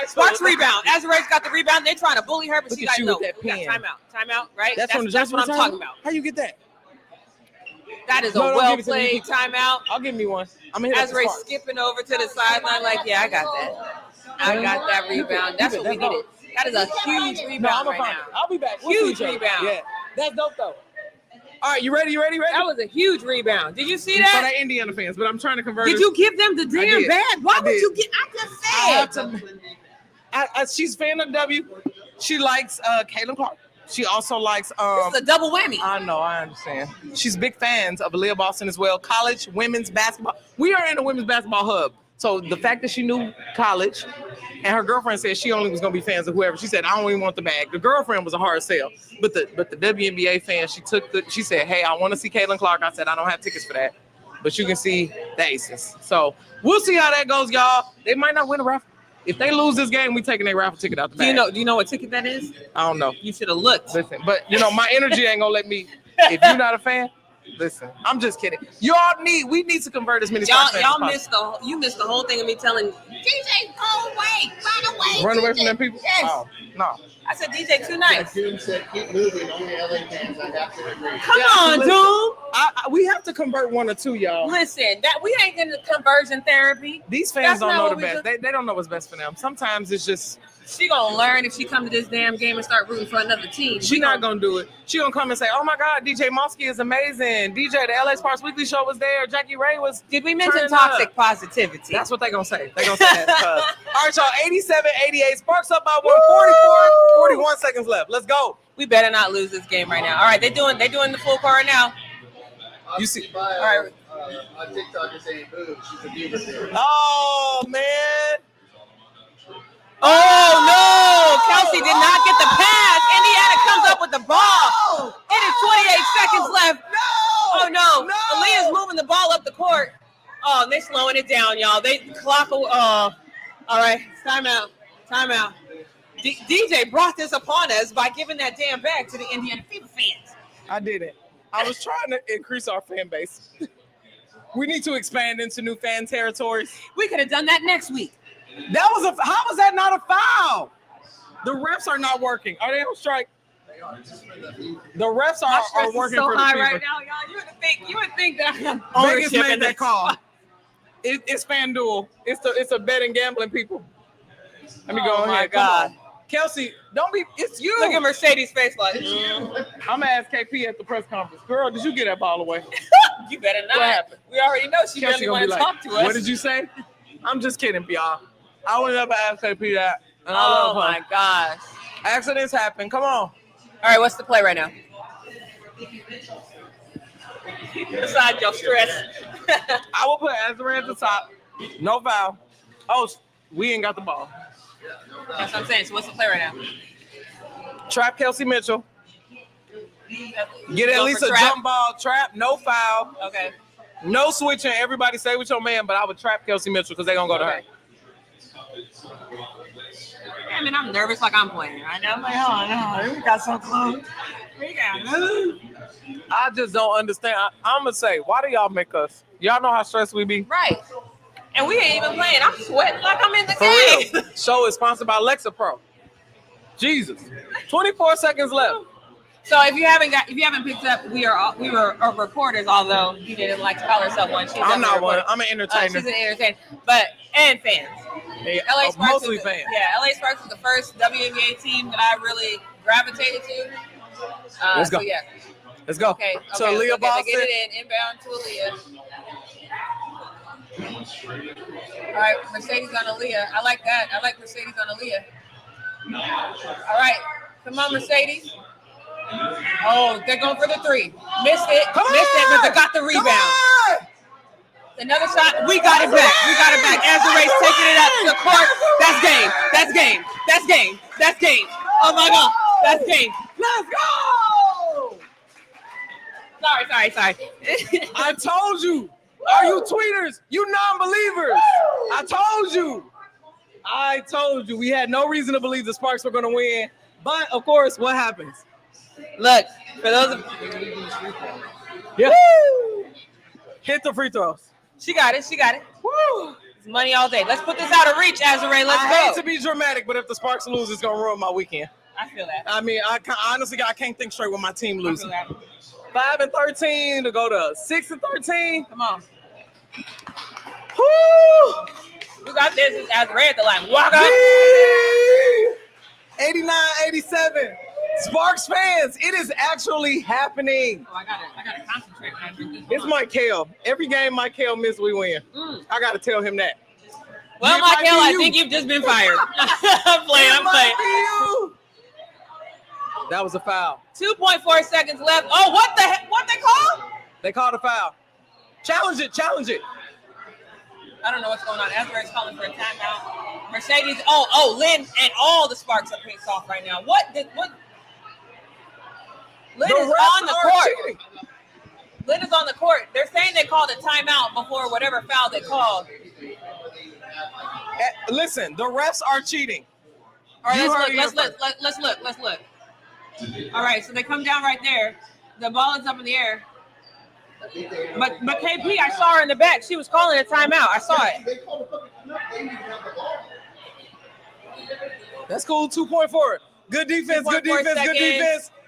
Sparks rebound. Azare's got the rebound. They're trying to bully her, but she's like, no. Timeout, right? That's what I'm talking about. How you get that? That is a well-played timeout. I'll give me one. I'm gonna hit Azrae skipping over to the sideline like, yeah, I got that. I got that rebound. That's what we needed. That is a huge rebound right now. I'll be back. Huge rebound. Yeah, that's dope though. All right, you ready? That was a huge rebound. Did you see For that? the Indiana fans, but I'm trying to convert. Did you give them the damn bag? Why would you get? I just said. She's a fan of W. She likes Caitlin Clark. She also likes it's a double whammy. I know, I understand. She's big fans of Aaliyah Boston as well. College women's basketball. We are in a women's basketball hub. So the fact that she knew college and her girlfriend said she only was gonna be fans of whoever. She said, I don't even want the bag. The girlfriend was a hard sell. But the WNBA fan, she said, hey, I want to see Caitlin Clark. I said, I don't have tickets for that. But you can see the Aces. So we'll see how that goes, y'all. They might not win a raffle. If they lose this game, we taking their raffle ticket out the bag. Do you know what ticket that is? I don't know. You should have looked. Listen, but my energy ain't gonna let me. If you're not a fan, listen. I'm just kidding. We need to convert as many. Y'all missed the whole thing of me telling DJ, go away, run away from them people. Yes. Oh, no. I said DJ too nice. Like Doom said, keep moving. Only LA fans. I have to agree. Come on, Doom. We have to convert one or two, y'all. Listen, that we ain't in the conversion therapy. These fans don't know the best. They don't know what's best for them. Sometimes it's just. She gonna learn if she come to this damn game and start rooting for another team. She not gonna do it. She gonna come and say, "Oh my God, DJ Mosky is amazing. DJ, the LA Sparks Weekly Show was there. Jackie Ray was." Did we mention toxic positivity? That's what they gonna say. They gonna say that. All right, y'all. 87-88. Sparks up by 144. 41 seconds left. Let's go. We better not lose this game right now. All right, they doing the full card now. You see? All right. On TikTok is saying, "Boo, she's a Beaver fan." Oh man. Oh no! Kelsey did not get the pass. Indiana comes up with the ball. It is 28 seconds left. Oh no! Aaliyah's moving the ball up the court. Oh, they're slowing it down, y'all. They clock. All right, timeout. DJ brought this upon us by giving that damn bag to the Indiana Fever fans. I did it. I was trying to increase our fan base. We need to expand into new fan territories. We could have done that next week. How was that not a foul? The refs are not working. Are they on strike? They are. The refs are working so for the high Fever. right now, y'all. You would think that I have Vegas ownership made in that this. call. It's FanDuel. It's a betting gambling people. Let me go ahead. Oh my God. Kelsey, don't be. It's you. Look at Mercedes' face like. I'm gonna ask KP at the press conference. Girl, did you get that ball away? You better not. What happened? We already know she Kelsey really gonna want be to like, talk to us. what did you say? I'm just kidding, y'all. I would never ask KP that. And I Oh love her. my gosh. Accidents happen. Come on. All right, what's the play right now? Besides your stress. I will put Azure at the top. No foul. Oh, we ain't got the ball. That's what I'm saying. So what's the play right now? Trap Kelsey Mitchell. Get at Go least for a trap? jump ball. Trap. No foul. Okay. No switching. Everybody stay with your man, but I would trap Kelsey Mitchell because they're going to go to her. I mean, I'm nervous like I'm playing. I know. I'm like, oh, no. We got so close. I just don't understand. I'm going to say, why do y'all make us? Y'all know how stressed we be? Right. And we ain't even playing. I'm sweating like I'm in the For game. real. Show is sponsored by Lexapro. Jesus. 24 seconds left. So if you haven't picked up, we were reporters, although you didn't like to call herself one. She's I'm not one. reporter. I'm an entertainer. She's an entertainer, and fans. Yeah, LA Sparks mostly is fans. Yeah, LA Sparks is the first WNBA team that I really gravitated to. Let's go. So yeah. Let's go. Okay. So Leah okay, Boston. they get it inbound to Aaliyah. All right, Mercedes on Aaliyah. I like that. I like Mercedes on Aaliyah. All right, come on, Mercedes. Oh, they're going for the three. Missed it, but they got the rebound. Another shot. We got it back. Azura's taking it up to the court. That's game. Oh my God, that's game. Let's go! Sorry. I told you. Are you tweeters? You non-believers. I told you. We had no reason to believe the Sparks were going to win. But, of course, what happens? Look, for those of Yeah. Hit the free throws. She got it. Woo! It's money all day. Let's put this out of reach, Azure. Let's I go. hate to be dramatic, but if the Sparks lose, it's going to ruin my weekend. I feel that. I mean, honestly, I can't think straight when my team I loses. feel that. 5-13 to go to 6-13. Come on. Woo! We got this. It's Azure at the line. Walk up. 89-87. Sparks fans, it is actually happening. Oh, I gotta concentrate when I drink this. It's Mike Hale. Every game Mike Hale missed, we win. I got to tell him that. Well, It might Michael, be I you. think you've just been fired. I'm playing. It might be you. That was a foul. 2.4 seconds left. Oh, what the heck? What they call? They called a foul. Challenge it. I don't know what's going on. Ezra is calling for a timeout. Mercedes. Oh, Lynn and all the Sparks are pissed off right now. What? Lynn is on the court. Lynn is on the court. They're saying they called a timeout before whatever foul they called. Listen, the refs are cheating. All right, let's look. All right, so they come down right there. The ball is up in the air. But KP, I saw her in the back. She was calling a timeout. I saw it. That's cool. 2.4. Good defense.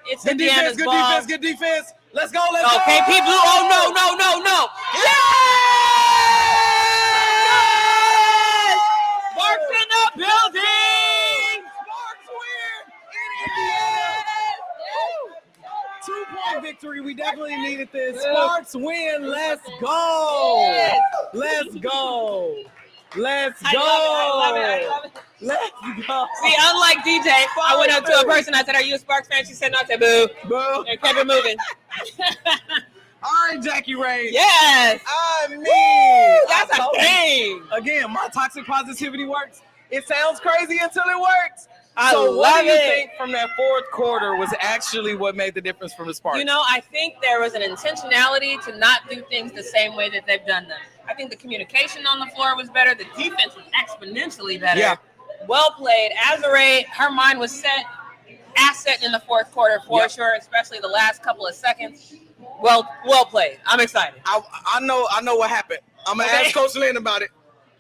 It's Good Indiana's ball. defense. Let's go. Oh, KP blew. Oh, no. Yes! Sparks in the building! Sparks win in Indiana. 2-point victory. We definitely needed this. Sparks win. Let's go. Yes. Let's go. I love it. Let's go. See, unlike DJ, I went up to a person. I said, "Are you a Sparks fan?" She said, "No." I said, "Boo." Boo. And kept it moving. All right, Jackie Ray. Yes. I mean, That's I a told you. game. Again, my toxic positivity works. It sounds crazy until it works. I so love what do you it. think from that fourth quarter was actually what made the difference from the Sparks? You know, I think there was an intentionality to not do things the same way that they've done them. I think the communication on the floor was better. The defense was exponentially better. Yeah. Well played. Azure, her mind was set. Asset in the fourth quarter for sure, especially the last couple of seconds. Well played. I'm excited. I know what happened. I'm going to ask Coach Lynn about it.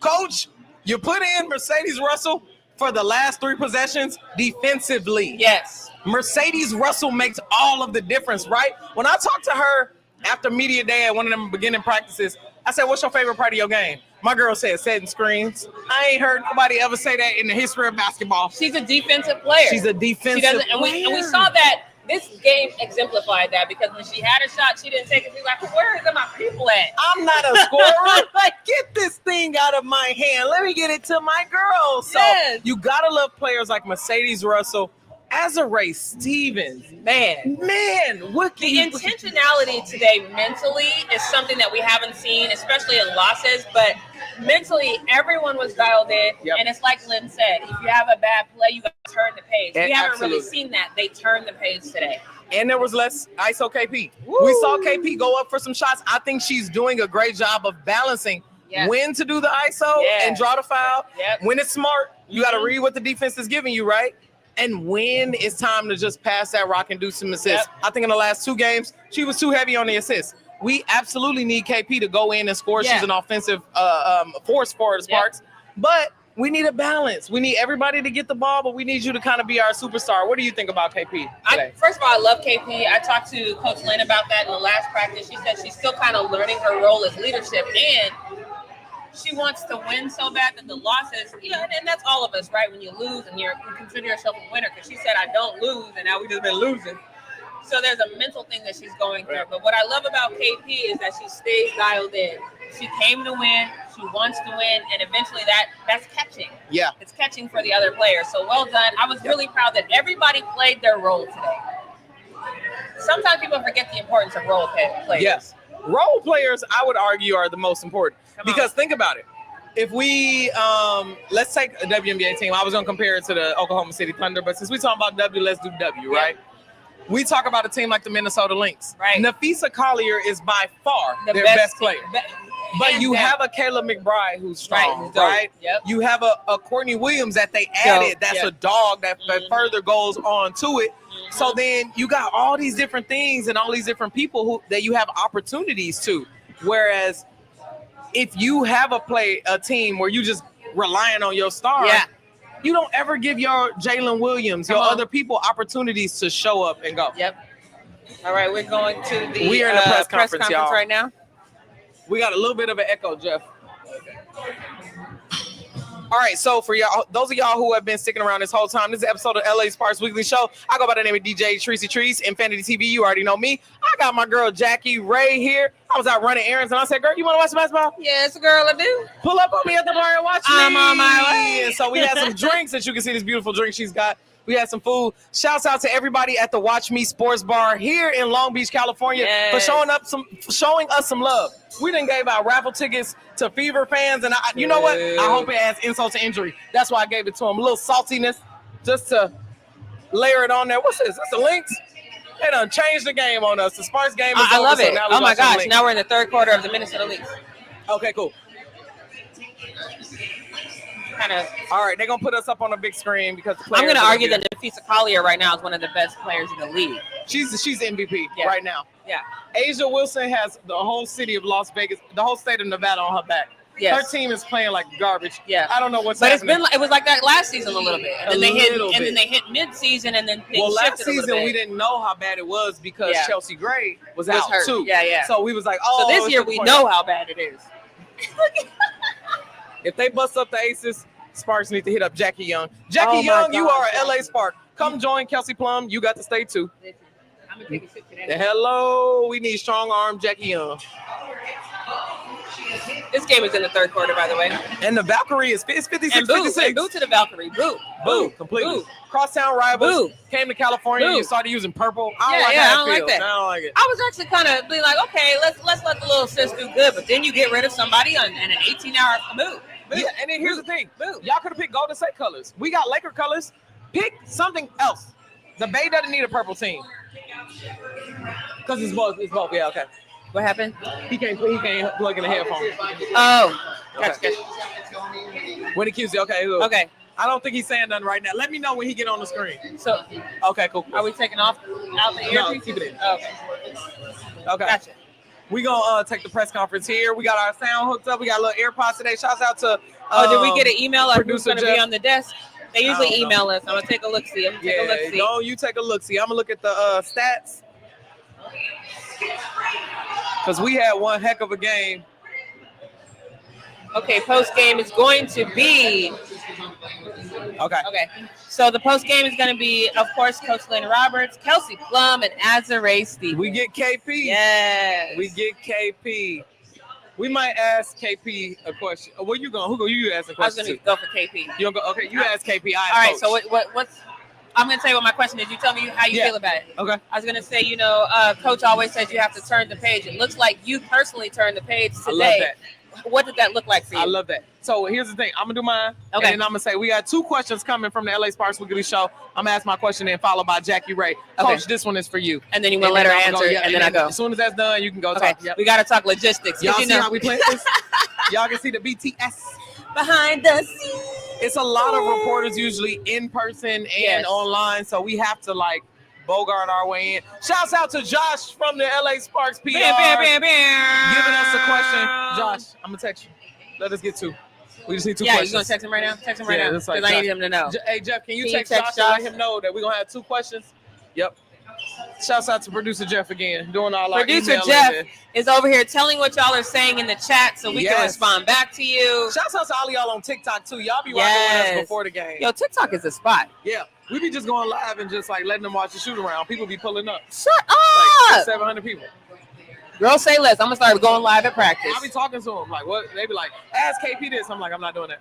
Coach, you put in Mercedes Russell for the last three possessions defensively. Yes. Mercedes Russell makes all of the difference, right? When I talked to her after media day at one of them beginning practices, I said, "What's your favorite part of your game?" My girl said setting screens. I ain't heard nobody ever say that in the history of basketball. She's a defensive player. She's a defensive player. And we saw that this game exemplified that because when she had a shot, she didn't take it. She's like, where are my people at? I'm not a scorer. Like, get this thing out of my hand. Let me get it to my girl. So you gotta love players like Mercedes Russell, Azurá Stevens. Man, what the intentionality today mentally is something that we haven't seen, especially in losses, but mentally everyone was dialed in. And it's like Lynn said, if you have a bad play, you got to turn the page. We haven't really seen that. They turned the page today. And there was less ISO KP. We saw KP go up for some shots. I think she's doing a great job of balancing when to do the ISO and draw the foul. When it's smart, you got to read what the defense is giving you, right? And when it's time to just pass that rock and do some assists. I think in the last 2 games, she was too heavy on the assists. We absolutely need KP to go in and score. She's an offensive force for the Sparks. But we need a balance. We need everybody to get the ball, but we need you to kind of be our superstar. What do you think about KP today? First of all, I love KP. I talked to Coach Lynn about that in the last practice. She said she's still kind of learning her role as leadership, and she wants to win so bad that the losses, and that's all of us, right? When you lose and you consider yourself a winner, because she said, I don't lose, and now we just been losing. So there's a mental thing that she's going through. But what I love about KP is that she stays dialed in. She came to win, she wants to win, and eventually that's catching. Yeah. It's catching for the other players. So well done. I was really proud that everybody played their role today. Sometimes people forget the importance of role players. Yes. Role players, I would argue, are the most important. Because think about it. If we, let's take a WNBA team. I was going to compare it to the Oklahoma City Thunder, but since we're talking about W, let's do W, right? We talk about a team like the Minnesota Lynx. Right. Nafisa Collier is by far their best player. But you have a Kayla McBride who's strong, right? Yep. You have a Courtney Williams that they added. That's a dog that further goes on to it. So then you got all these different things and all these different people that you have opportunities to. Whereas if you have a team where you just relying on your star, you don't ever give your Jalen Williams, your other people opportunities to show up and go. Yep. All right, we're going to the we are in the press conference y'all. Right now. We got a little bit of an echo, Jeff. All right, so for y'all, those of y'all who have been sticking around this whole time, this is an episode of LA Sparks Weekly Show. I go by the name of DJ Treacy Trees, Infinity TV. You already know me. I got my girl Jackie Ray here. I was out running errands, and I said, girl, you want to watch some basketball? Yes, girl, I do. Pull up on me at the bar and watch me. I'm on my way. And so we had some drinks, that you can see this beautiful drink she's got. We had some food. Shouts out to everybody at the Watch Me Sports Bar here in Long Beach, California, for showing us some love. We done gave out raffle tickets to Fever fans, and you know what? I hope it adds insult to injury. That's why I gave it to them. A little saltiness, just to layer it on there. What's this? That's the Lynx. They done changed the game on us. The Sparks game is over. I love it. So oh my gosh! Now we're in the third quarter of the Minnesota Lynx. Okay, cool. All right, they're gonna put us up on a big screen because I'm gonna argue that Nafisa Collier right now is one of the best players in the league. She's MVP right now. Yeah. Asia Wilson has the whole city of Las Vegas, the whole state of Nevada on her back. Her team is playing like garbage. Yeah. I don't know what's happening. It was like that last season a little bit. And then they hit mid-season and then things last season we didn't know how bad it was because Chelsea Gray was out hurt too. Yeah. So we was like, oh. So this year we know how bad it is. If they bust up the Aces, Sparks need to hit up Jackie Young. Jackie Young, you are an LA Spark. Come join Kelsey Plum. You got to stay too. I'm gonna take a sip today. Hello, we need strong arm Jackie Young. This game is in the third quarter, by the way. And the Valkyrie is 56-56. And boo to the Valkyrie. Boo. Completely. Crosstown rivals. Came to California. You started using purple. I don't like that. I don't like it. I was actually kind of being like, okay, let's let the little sis do good. But then you get rid of somebody and an 18-hour move. Yeah, and then here's the thing. Y'all could have picked Golden State colors. We got Laker colors. Pick something else. The Bay doesn't need a purple team. Because it's both. Yeah, okay. What happened? He can't plug in the headphones. Oh. Gotcha. When he cues you, okay. Cool. Okay. I don't think he's saying nothing right now. Let me know when he get on the screen. So. Okay, cool. Are we taking out the earpiece? No, keep it in. Okay. Gotcha. We gonna take the press conference here. We got our sound hooked up. We got a little AirPods today. Shouts out to did we get an email of who's gonna be on the desk? They usually don't email us. I'm gonna take a look. See. No, you take a look. See, I'm gonna look at the stats because we had one heck of a game. Okay, post game is going to be. Okay. Okay, so the post game is going to be, of course, Coach Lynn Roberts, Kelsey Plum, and Azare Steve. We get KP. Yes. We get KP. We might ask KP a question. Where you going? Who you asking a I was question going to go for KP. You go? Okay, you ask KP. All right. So what's? I'm going to tell you what my question is. You tell me how you feel about it. Okay. I was going to say, Coach always says you have to turn the page. It looks like you personally turned the page today. I love that. What did that look like for you? I love that. So here's the thing. I'm going to do mine. Okay. And then I'm going to say we got 2 questions coming from the LA Sparks Weekly Show. I'm going to ask my question and followed by Jackie Ray. Okay. Coach, this one is for you. And then you want to let her answer, and then I go. As soon as that's done, you can go Okay. talk. Yep. We got to talk logistics. Y'all see how we play this? Y'all can see the BTS. Behind the scenes. It's a lot of reporters usually in person and online, so we have to bogart our way in. Shouts out to Josh from the LA Sparks PR Bam, bam, bam, bam. giving us a question. Josh, I'm gonna text you. Let us get 2. We just need 2 questions. Yeah, you gonna text him right now? Text him right now because I need him to know. Hey Jeff, can you text Josh and let him know that we're gonna have 2 questions? Yep. Shouts out to producer Jeff again, doing all our Producer Jeff is over here telling what y'all are saying in the chat so we can respond back to you. Shouts out to all y'all on TikTok too. Y'all be rocking with us before the game. Yo, TikTok is a spot. Yeah, we be just going live and just letting them watch the shoot around. People be pulling up. Shut up. 700 people. Girl, say less. I'm gonna start going live at practice. I be talking to them what? They be like, ask KP this. I'm like, I'm not doing that.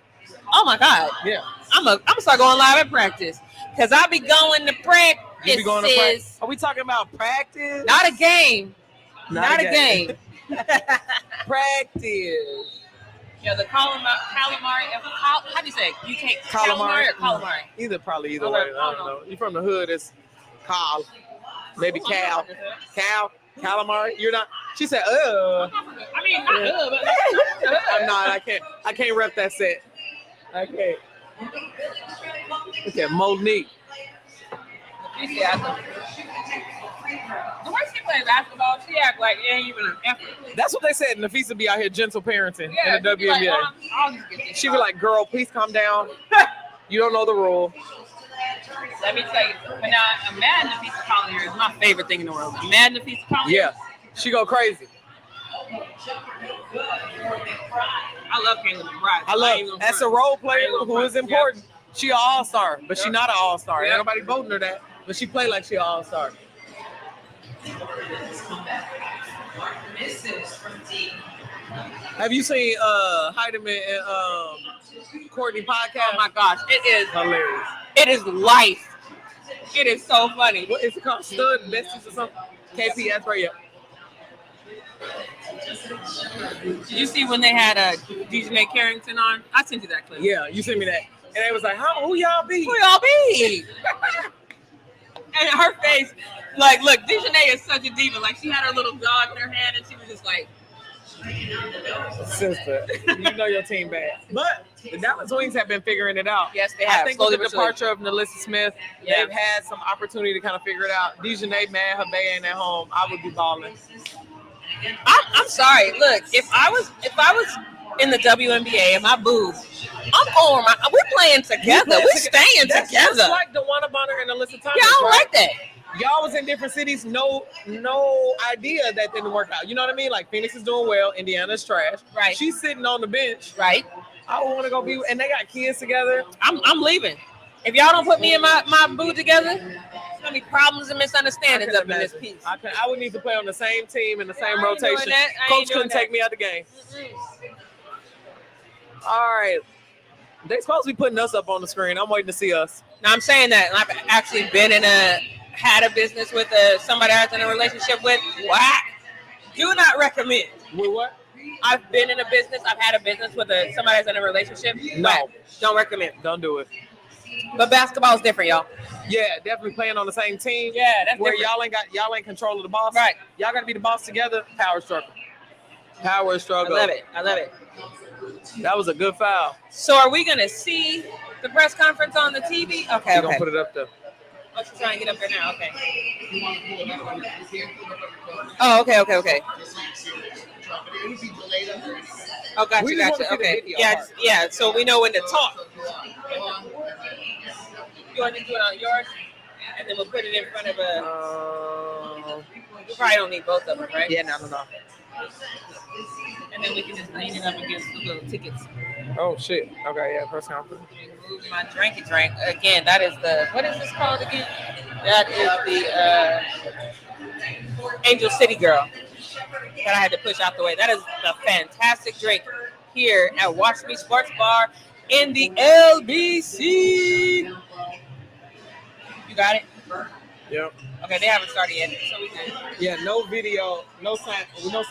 Oh my God. Yeah. I'm gonna start going live at practice because I be going to practice. You be going to practice? Are we talking about practice? Not a game. Not a game. Practice. Yeah, the calamari. How do you say it? You take calamari or calamari? Either way. I don't know. You from the hood? It's Cal. Maybe Cal. Calamari. You're not. She said, I mean, not but I'm not. I can't rep that set. I can't. Look at Monique. The way she plays basketball, she act like it ain't even an effort. That's what they said. Nafisa be out here gentle parenting in the WNBA. Like, I'll just get this she be like, girl, please calm down. You don't know the rule. Let me tell you. But now, a mad Nafisa Collier is my favorite thing in the world. A mad Nafisa Collier. Yeah. She go crazy. I love Caitlin McBride. That's a role player who is important. Yep. She an all-star, but she not an all-star. Yep. Everybody voting her that, but she play like she an all-star. Have you seen Heidemann and Courtney podcast? Oh my gosh, it is hilarious. It is life. It is so funny. What is it called? Stud Besties or something? KP, that's right. Did you see when they had DJ Carrington on? I sent you that clip. Yeah, you sent me that. And they was like, who y'all be? Who y'all be? And her face, look, Dejanay is such a diva. Like, she had her little dog in her hand, and she was just like, sister, you know your team bad. But the Dallas Wings have been figuring it out. Yes, they have. I think with the departure of Nalissa Smith, they've had some opportunity to kind of figure it out. Dejanay, man, her bae ain't at home. I would be balling. I'm sorry. Look, if I was in the WNBA and my boo, I'm going. We're playing together. We're staying together. Just like DeWanna Bonner and Alyssa Thomas. Yeah, I don't like that. Y'all was in different cities. No idea that didn't work out. You know what I mean? Like Phoenix is doing well. Indiana's trash. Right. She's sitting on the bench. Right. I would want to go be. And they got kids together. I'm leaving. If y'all don't put me and my boo together, there's gonna be problems and misunderstandings up in this piece. I would need to play on the same team in the same rotation. Coach couldn't take me out the game. All right. They supposed to be putting us up on the screen. I'm waiting to see us. Now I'm saying that I've actually had a business with somebody I was in a relationship with. What? Do not recommend. With what? I've been in a business. I've had a business with somebody that's in a relationship. No. Don't recommend. Don't do it. But basketball is different, y'all. Yeah, definitely playing on the same team. Yeah, that's where different. y'all ain't control of the boss. Right. Y'all got to be the boss together. Power struggle. Power struggle. I love it. That was a good foul. So are we going to see the press conference on the TV? Okay, We're going to put it up there. Oh, she's trying to get up there now. Okay. Oh, okay. Oh, gotcha. Okay. Yeah. So we know when to talk. You want to do it on yours? And then we'll put it in front of we probably don't need both of them, right? Yeah, no. And then we can just lean it up against the little tickets. Oh shit. Okay, yeah, press conference. Move my drink. Again, that is what is this called again? That is the Angel City Girl that I had to push out the way. That is a fantastic drink here at Watch Me Sports Bar in the LBC. You got it? Yep. Okay, they haven't started yet, so we good. Yeah, no video, no sound. We just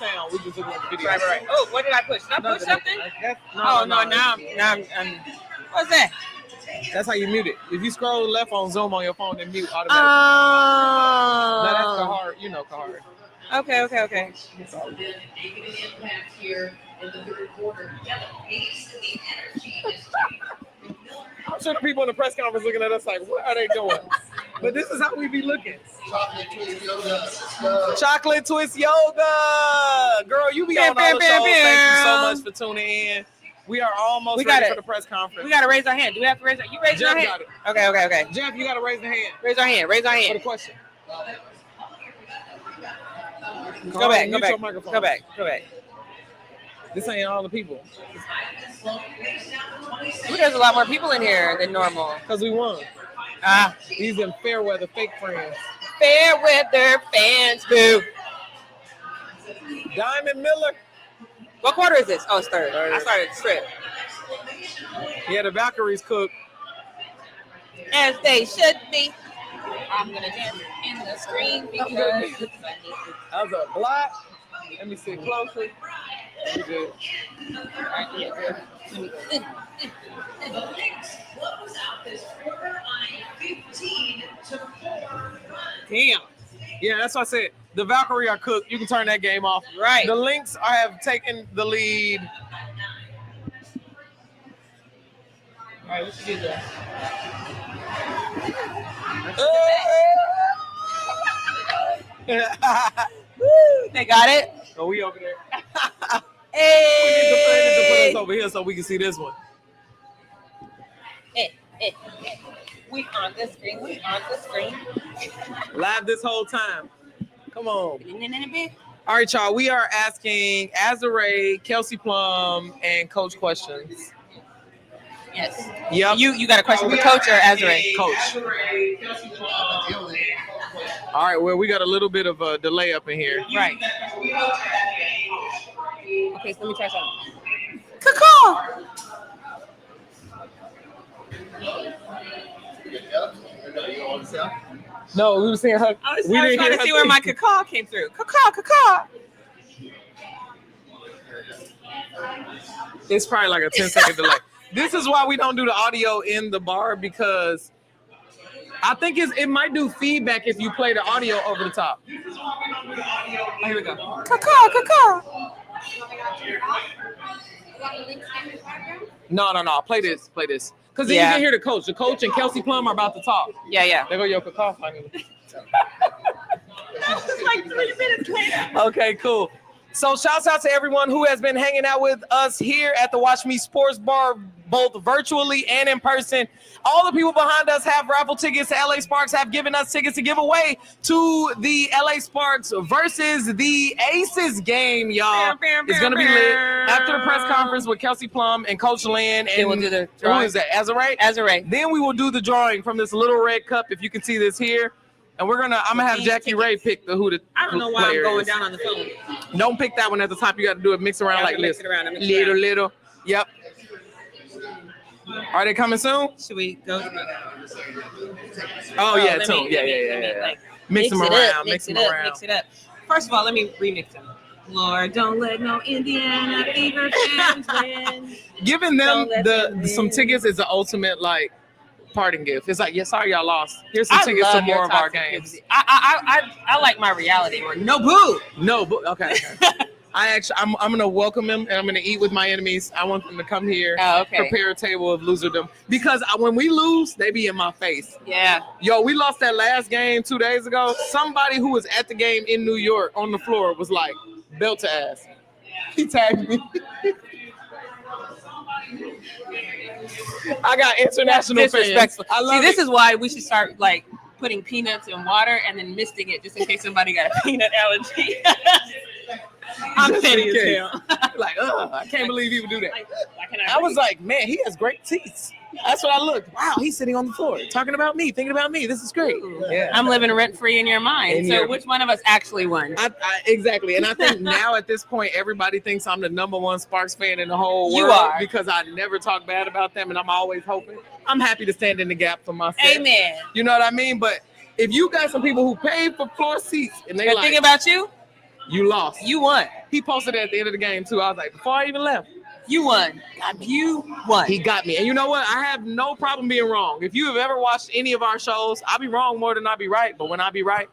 looking at the video. Right. Oh, what did I push? Did I push something? No. Now I'm. What's that? That's how you mute it. If you scroll left on Zoom on your phone, then mute automatically. Oh. No, that's Kahar. You know Kahar. Okay. I'm sure the people in the press conference looking at us like, what are they doing? But this is how we be looking. Chocolate twist yoga. Girl, you be on all the shows. Thank you so much for tuning in. We are almost ready for the press conference. We got to raise our hand. Do we have to raise our hand? You raise your hand? Got it. Okay. Jeff, you got to raise the hand. Raise our hand. For the question. Go back. This ain't all the people. There's a lot more people in here than normal. Because we won. These are fair weather fake friends. Fair weather fans, boo. Diamond Miller. What quarter is this? Oh, it's third. I started the strip. Yeah, the Valkyries cook. As they should be. I'm going to dance in the screen because That was a block. Let me see closer. We good. Damn. Yeah, that's what I said. The Valkyrie are cooked. You can turn that game off. Right. The Lynx have taken the lead. All right, we should do that. They got it. Oh, we over there. Hey. We need to put us over here so we can see this one. We on the screen. Live this whole time. Come on. All right, y'all. We are asking Azare, Kelsey Plum, and Coach questions. Yes. Yep. You got a question for Coach or Azare? Coach. All right. Well, we got a little bit of a delay up in here. Right. Okay, so let me try something. Caw. No, we were saying her. I was trying to see where my caw came through. Caw. It's probably like a 10-second delay. This is why we don't do the audio in the bar, because I think it might do feedback if you play the audio over the top. Oh, here we go. Caw. No. Play this. Because then you can hear the coach. The coach and Kelsey Plum are about to talk. Yeah. There go your caw finally. Like 3 minutes later. Okay, cool. So shouts out to everyone who has been hanging out with us here at the Watch Me Sports Bar, both virtually and in person. All the people behind us have raffle tickets to LA Sparks, have given us tickets to give away to the LA Sparks versus the Aces game, y'all. It's going to be lit after the press conference with Kelsey Plum and Coach Lynn. And we'll do the drawing. Who is that? Azare? Then we will do the drawing from this little red cup, if you can see this here. And I'm gonna have Jackie Ray pick who the I don't know why I'm going down on the phone. Don't pick that one at the top. You got to do it mix around like this. Little. Yep. Are they coming soon? Should we go? Oh yeah, too. Yeah. Mix them around. Mix it up. First of all, let me remix them. Lord, don't let no Indiana Fever fans win. Giving them some tickets is the ultimate parting gift. It's like, sorry y'all lost. Here's some tickets to more of our games. I like my reality more. No boo. Okay. I'm gonna welcome them and I'm gonna eat with my enemies. I want them to come here, prepare a table of loserdom, because when we lose, they be in my face. Yeah. Yo, we lost that last game 2 days ago. Somebody who was at the game in New York on the floor was like, belt to ass. He tagged me. I got international fans. See, this is why we should start putting peanuts in water and then misting it just in case somebody got a peanut allergy. I'm Just petty in as case. hell. Like, I can't believe people do that. Why can't I was like, man, he has great teeth. That's what I looked. Wow, he's sitting on the floor talking about me, thinking about me. This is great. Yeah. I'm living rent free in your mind. So which one of us actually won? Exactly. And I think now at this point, everybody thinks I'm the number one Sparks fan in the whole world. You are. Because I never talk bad about them and I'm always hoping. I'm happy to stand in the gap for myself. Amen. You know what I mean? But if you got some people who paid for floor seats and they thinking about you, you lost. You won. He posted it at the end of the game too. I was like, before I even left, you won. You won. He got me. And you know what? I have no problem being wrong. If you have ever watched any of our shows, I'll be wrong more than I'll be right. But when I be right,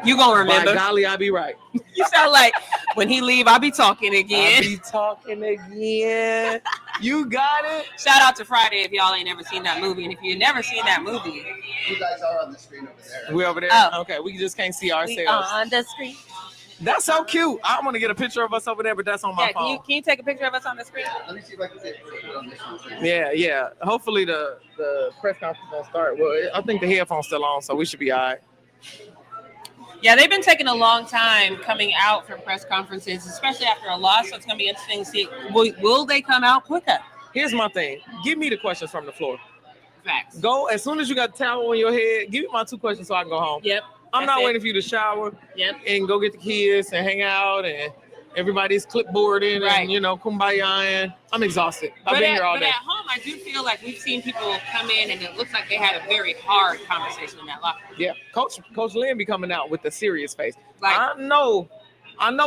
you gonna remember. By golly, I'll be right. You sound like when he leave, I'll be talking again. I'll be talking again. You got it. Shout out to Friday if y'all ain't never seen that movie. And if you've never seen that movie. You guys are on the screen over there. We over there? Oh. Okay, we just can't see ourselves. We on the screen. That's so cute. I want to get a picture of us over there, but that's on my phone. Can you take a picture of us on the screen? Let me see if I can get it on this one. Yeah. Hopefully the press conference won't start. Well, I think the headphone's still on, so we should be all right. Yeah, they've been taking a long time coming out for press conferences, especially after a loss. So it's going to be interesting to see, will they come out quicker? Here's my thing. Give me the questions from the floor. Facts. Go, as soon as you got the towel on your head, give me my 2 questions so I can go home. Yep. I'm not waiting for you to shower and go get the kids and hang out and everybody's clipboarding and, kumbaya. I'm exhausted. I've been here all day. But at home, I do feel like we've seen people come in and it looks like they had a very hard conversation in that locker room. Yeah. Coach Lynn be coming out with a serious face. Like, I know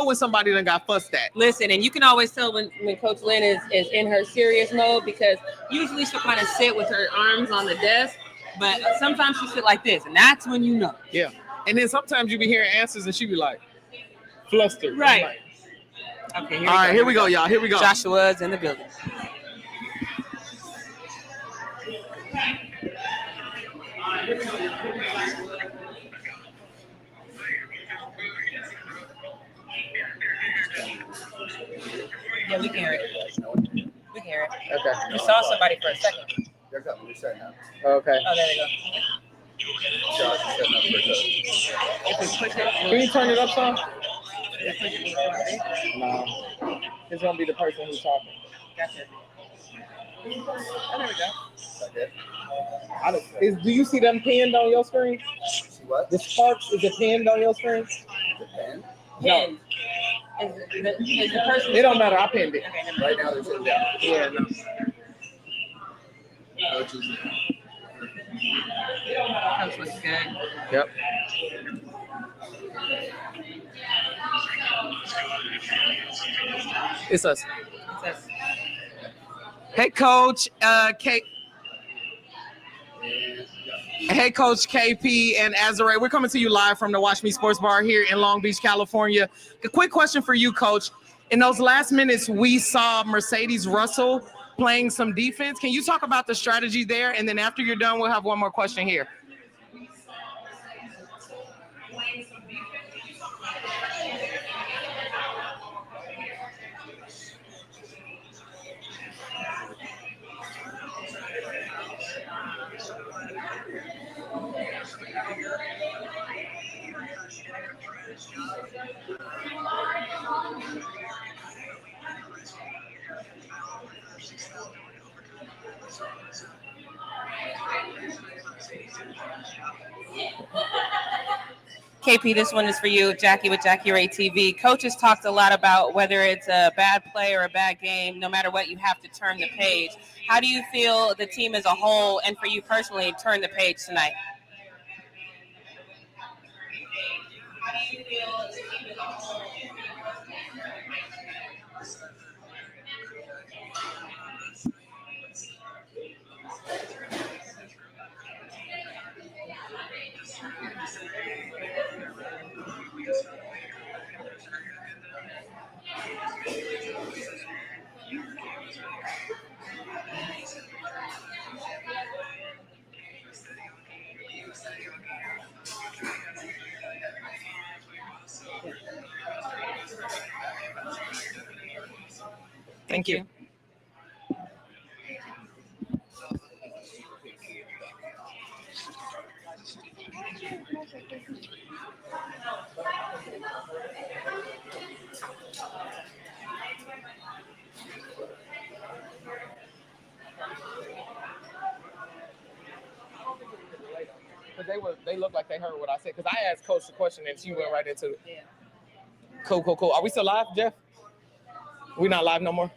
when somebody done got fussed at. Listen, and you can always tell when Coach Lynn is in her serious mode because usually she'll kind of sit with her arms on the desk, but sometimes she'll sit like this, and that's when you know. Yeah. And then sometimes you be hearing answers and she be like, flustered. Right. Like, okay, here we go, y'all. Here we go. Joshua's in the building. Yeah, we can hear it. We can hear it. Okay. You saw somebody for a second. They're coming. They're setting up. Okay. Oh, there they go. Josh is setting up for coach. If we push it, Can you turn it up some? No. It's going to be the person who's talking. Gotcha. Oh, there we go. Do you see them pinned on your screen? See what? The Sparks, is it pinned on your screen? The pen? Pinned. Is the person? It don't matter. I pinned it. Okay, Right now they're sitting down. Yeah, no. Coaches. Coach looks good. Yep. It's us. Hey, Coach Hey, Coach KP and Azare. We're coming to you live from the Watch Me Sports Bar here in Long Beach, California. A quick question for you, Coach. In those last minutes, we saw Mercedes Russell playing some defense. Can you talk about the strategy there? And then after you're done, we'll have one more question here. KP, this one is for you, Jackie with Jackie Ray TV. Coaches talked a lot about whether it's a bad play or a bad game, no matter what, you have to turn the page. How do you feel the team as a whole, and for you personally, turn the page tonight? How do you feel the team as a whole? Thank you. Because they look like they heard what I said. Because I asked Coach the question and she went right into it. Yeah. Cool. Are we still live, Jeff? We not live no more?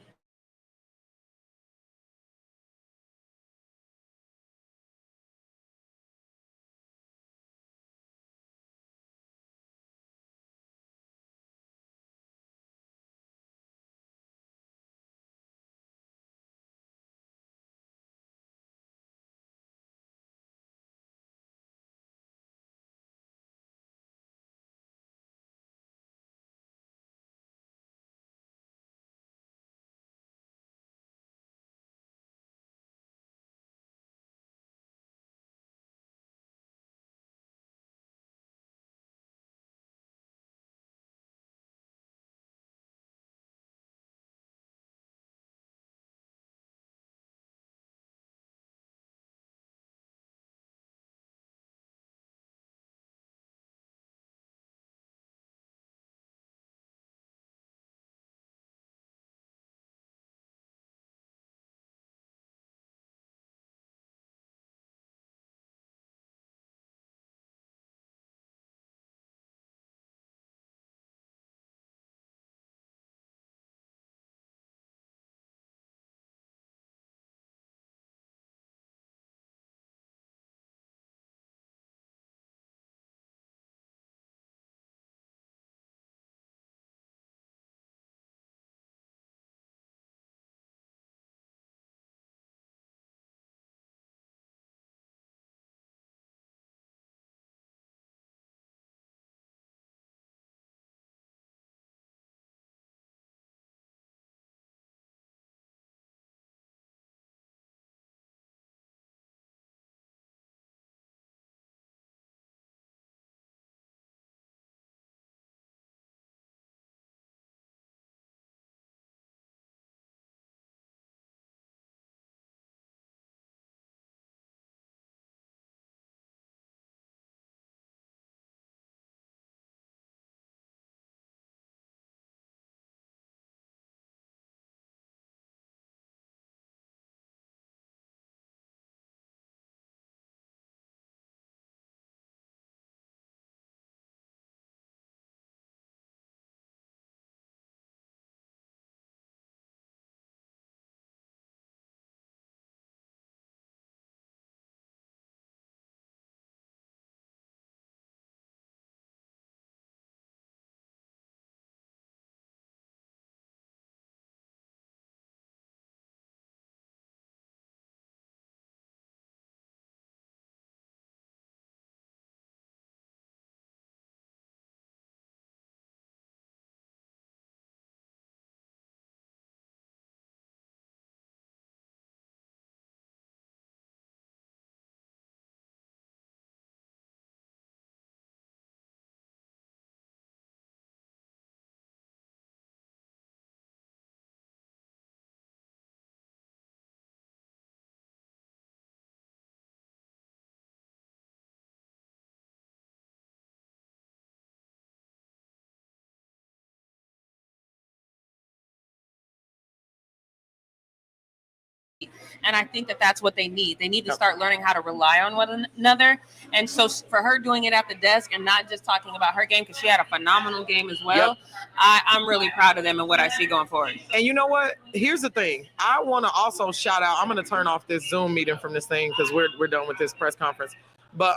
And I think that that's what they need. They need to start learning how to rely on one another. And so for her doing it at the desk and not just talking about her game, because she had a phenomenal game as well, I'm really proud of them and what I see going forward. And you know what? Here's the thing. I want to also shout out. I'm going to turn off this Zoom meeting from this thing because we're done with this press conference. But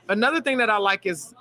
another thing that I like is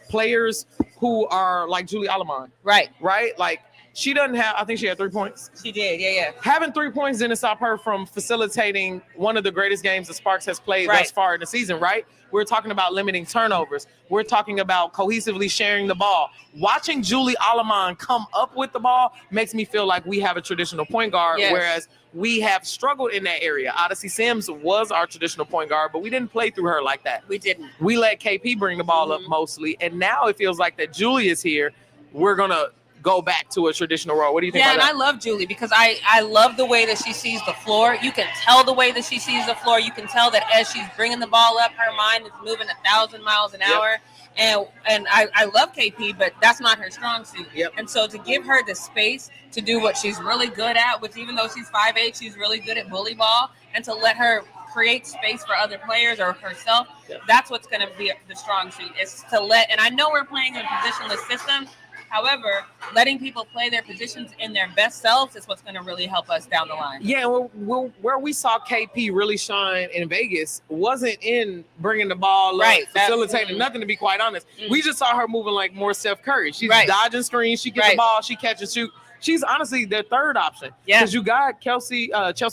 players who are like Julie Alamon. Right. Like, she doesn't have, I think she had 3 points. She did, yeah. Having 3 points didn't stop her from facilitating one of the greatest games the Sparks has played thus far in the season, right? We're talking about limiting turnovers. We're talking about cohesively sharing the ball. Watching Julie Alamon come up with the ball makes me feel like we have a traditional point guard, whereas we have struggled in that area. Odyssey Sims was our traditional point guard, but we didn't play through her like that. We didn't. We let KP bring the ball up mostly, and now it feels like that Julie is here. We're going to go back to a traditional role. What do you think? Yeah, about and that? I love Julie because I love the way that she sees the floor. You can tell the way that she sees the floor. You can tell that as she's bringing the ball up, her mind is moving 1,000 miles an hour. And I love KP, but that's not her strong suit. Yep. And so to give her the space to do what she's really good at, which even though she's 5'8", she's really good at bully ball, and to let her create space for other players or herself, that's what's going to be the strong suit. Is to let, and I know we're playing a positionless system. However, letting people play their positions in their best selves is what's going to really help us down the line. Yeah, where we saw KP really shine in Vegas wasn't in bringing the ball up, facilitating nothing, to be quite honest. We just saw her moving like more Steph Curry. She's dodging screens, she gets the ball, she catches, shoot. She's honestly their third option. Yeah. Because you got Chelsea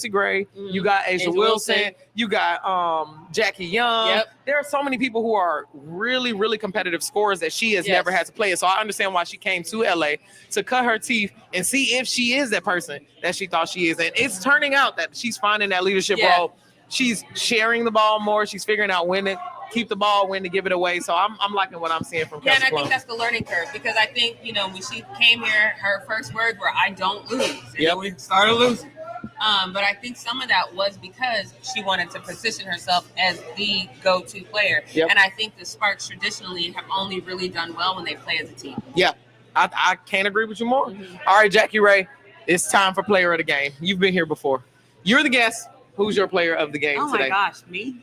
Gray, you got Asia Wilson, you got Jackie Young. Yep. There are so many people who are really, really competitive scorers that she has never had to play. So I understand why she came to LA to cut her teeth and see if she is that person that she thought she is. And it's turning out that she's finding that leadership role. She's sharing the ball more. She's figuring out when to keep the ball, when to give it away. So I'm liking what I'm seeing from Kelsey. And I think that's the learning curve, because I think, when she came here, her first words were, "I don't lose." And then we started losing. But I think some of that was because she wanted to position herself as the go-to player. And I think the Sparks traditionally have only really done well when they play as a team. Yeah, I can't agree with you more. All right, Jackie Ray, it's time for player of the game. You've been here before. You're the guest. Who's your player of the game today? Oh, my gosh. Me?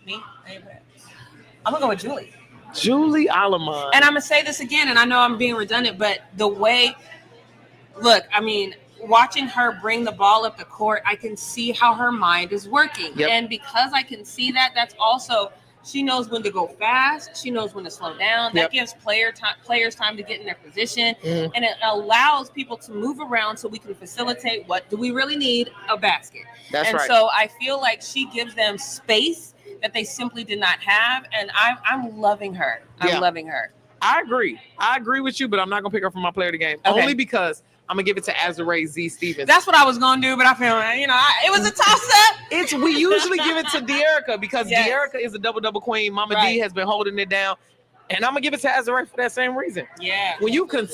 I'm going to go with Julie. Julie Alamon. And I'm going to say this again, and I know I'm being redundant, but the way, watching her bring the ball up the court, I can see how her mind is working. And because I can see that, that's also, she knows when to go fast. She knows when to slow down. That gives players time to get in their position. And it allows people to move around so we can facilitate what do we really need? A basket. That's right. And so I feel like she gives them space that they simply did not have. And I'm loving her. I'm loving her. I agree with you, but I'm not going to pick her for my player of the game. Okay. Only because I'm going to give it to Azurá Z. Stevens. That's what I was going to do, but I feel, it was a toss-up. We usually give it to De'Erica because De'Erica is a double-double queen. Mama D has been holding it down. And I'm going to give it to Azurá for that same reason. Yeah. When you can...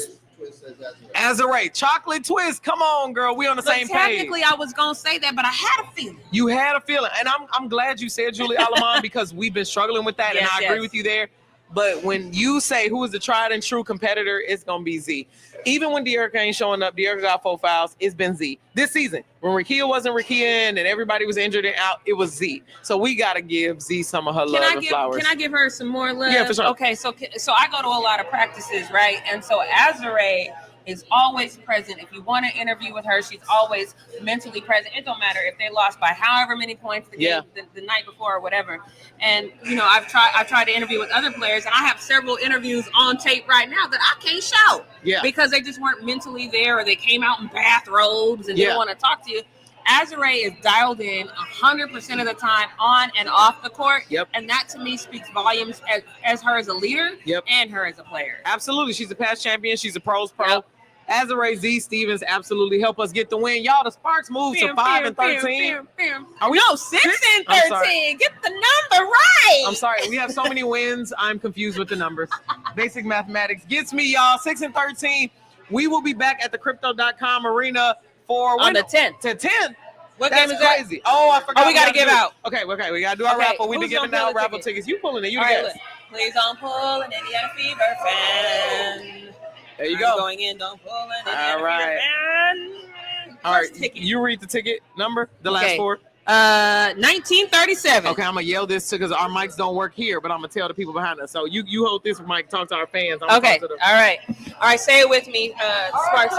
Azurá, chocolate twist. Come on, girl. We on the same page. Technically, I was going to say that, but I had a feeling. You had a feeling. And I'm glad you said Julie Alamon because we've been struggling with that, and I agree with you there. But when you say who is the tried and true competitor, it's going to be Z. Even when De'Erica ain't showing up, De'Erica got 4 fouls, it's been Z. This season, when Rakia wasn't Rakia and everybody was injured and out, it was Z. So we got to give Z some of her love and flowers. Can I give her some more love? Yeah, for sure. Okay, so I go to a lot of practices, right? And so Azurá is always present. If you want to interview with her, she's always mentally present. It don't matter if they lost by however many points the game, the night before or whatever. And I've tried to interview with other players, and I have several interviews on tape right now that I can't shout because they just weren't mentally there, or they came out in bathrobes and didn't want to talk to you. Azurá is dialed in 100% of the time, on and off the court. And that to me speaks volumes as her as a leader and her as a player. Absolutely. She's a past champion. She's a pros pro. Azurá Z. Stevens absolutely help us get the win. Y'all, the Sparks moved to 5 and 13. Are we 6 and 13? Get the number right. I'm sorry. We have so many wins. I'm confused with the numbers. Basic mathematics gets me, y'all. 6 and 13. We will be back at the Crypto.com arena for on the 10th. To 10. What game is that? Crazy. Oh, I forgot. Oh, we got to give out. Okay. We got to do our raffle. We've been giving out raffle tickets. You pulling it. You the guest. Please don't pull an Indiana Fever fan. There you go. Going in, don't pull an Indiana Fever fan. All right. You read the ticket number, the last 4. 1937. Okay, I'm going to yell this because our mics don't work here, but I'm going to tell the people behind us. So you hold this mic, talk to our fans. Okay. All right. Say it with me. Sparks.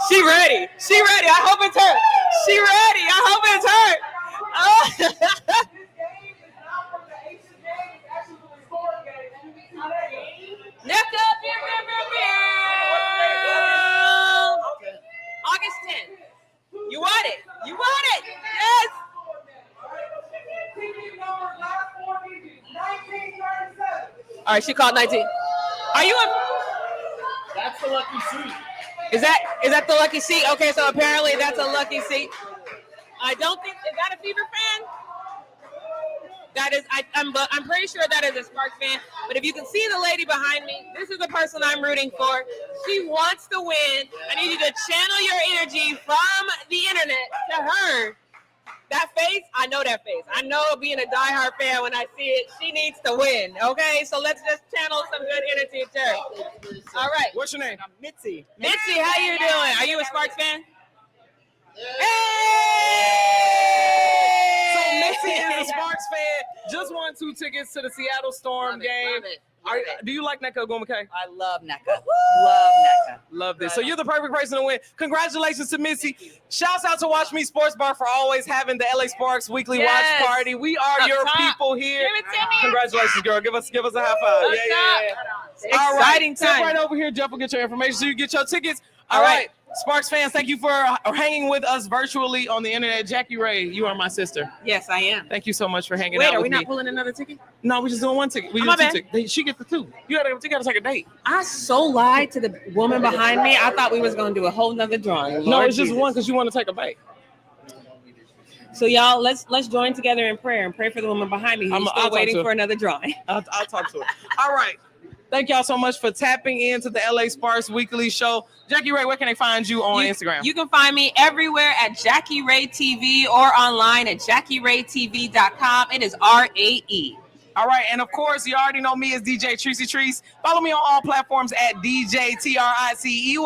She ready. I hope it's her. She ready. I hope it's her. Oh. Next up, August 10th. You want it. Yes. All right, she called 19. Are you That's the lucky seat. Is that the lucky seat? Okay, so apparently that's a lucky seat. I don't think, is that a Fever fan? That is, I'm pretty sure that is a Sparks fan. But if you can see the lady behind me, this is the person I'm rooting for. She wants to win. I need you to channel your energy from the internet to her. That face, I know that face. I know being a diehard fan when I see it. She needs to win. Okay, so let's just channel some good energy to her. All right. What's your name? I'm Mitzi. Mitzi, how you doing? Are you a Sparks fan? So Mitzi is a Sparks fan. Just won 2 tickets to the Seattle Storm game. Do you like NECA, Go McKay? I love NECA. Love NECA. Love this. So you're the perfect person to win. Congratulations to Mitzi. Shouts out to Watch Me Sports Bar for always having the LA Sparks weekly watch party. We are your people here. Give it to me. Congratulations, girl. Give us a high five. Yeah. All right. Exciting Sit time. right over here. Jeff will get your information so you get your tickets. All right. Sparks fans, thank you for hanging with us virtually on the internet. Jackie Ray, you are my sister. Yes, I am. Thank you so much for hanging Wait, out are with we me. not pulling another ticket? No, we just doing 1 ticket. We My doing 2 bad. tickets. She gets the 2. You gotta take a date. I so lied to the woman behind me. I thought we was going to do a whole nother drawing. No, Lord it's just Jesus. 1 because you want to take a bite. So y'all, let's join together in prayer and pray for the woman behind me who's I'll still talk waiting to for her. another drawing. I'll talk to her. All right. Thank y'all so much for tapping into the LA Sparks Weekly Show. Jackie Ray, where can they find you on Instagram? You can find me everywhere at Jackie Ray TV or online at JackieRayTV.com. It is RAE. All right, and of course, you already know me as DJ Treacy Treese. Follow me on all platforms at DJ TRICEY.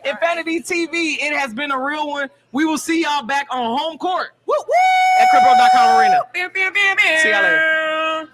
Infinity TV, it has been a real one. We will see y'all back on home court. Woo woo! At Crypto.com Arena. See y'all later.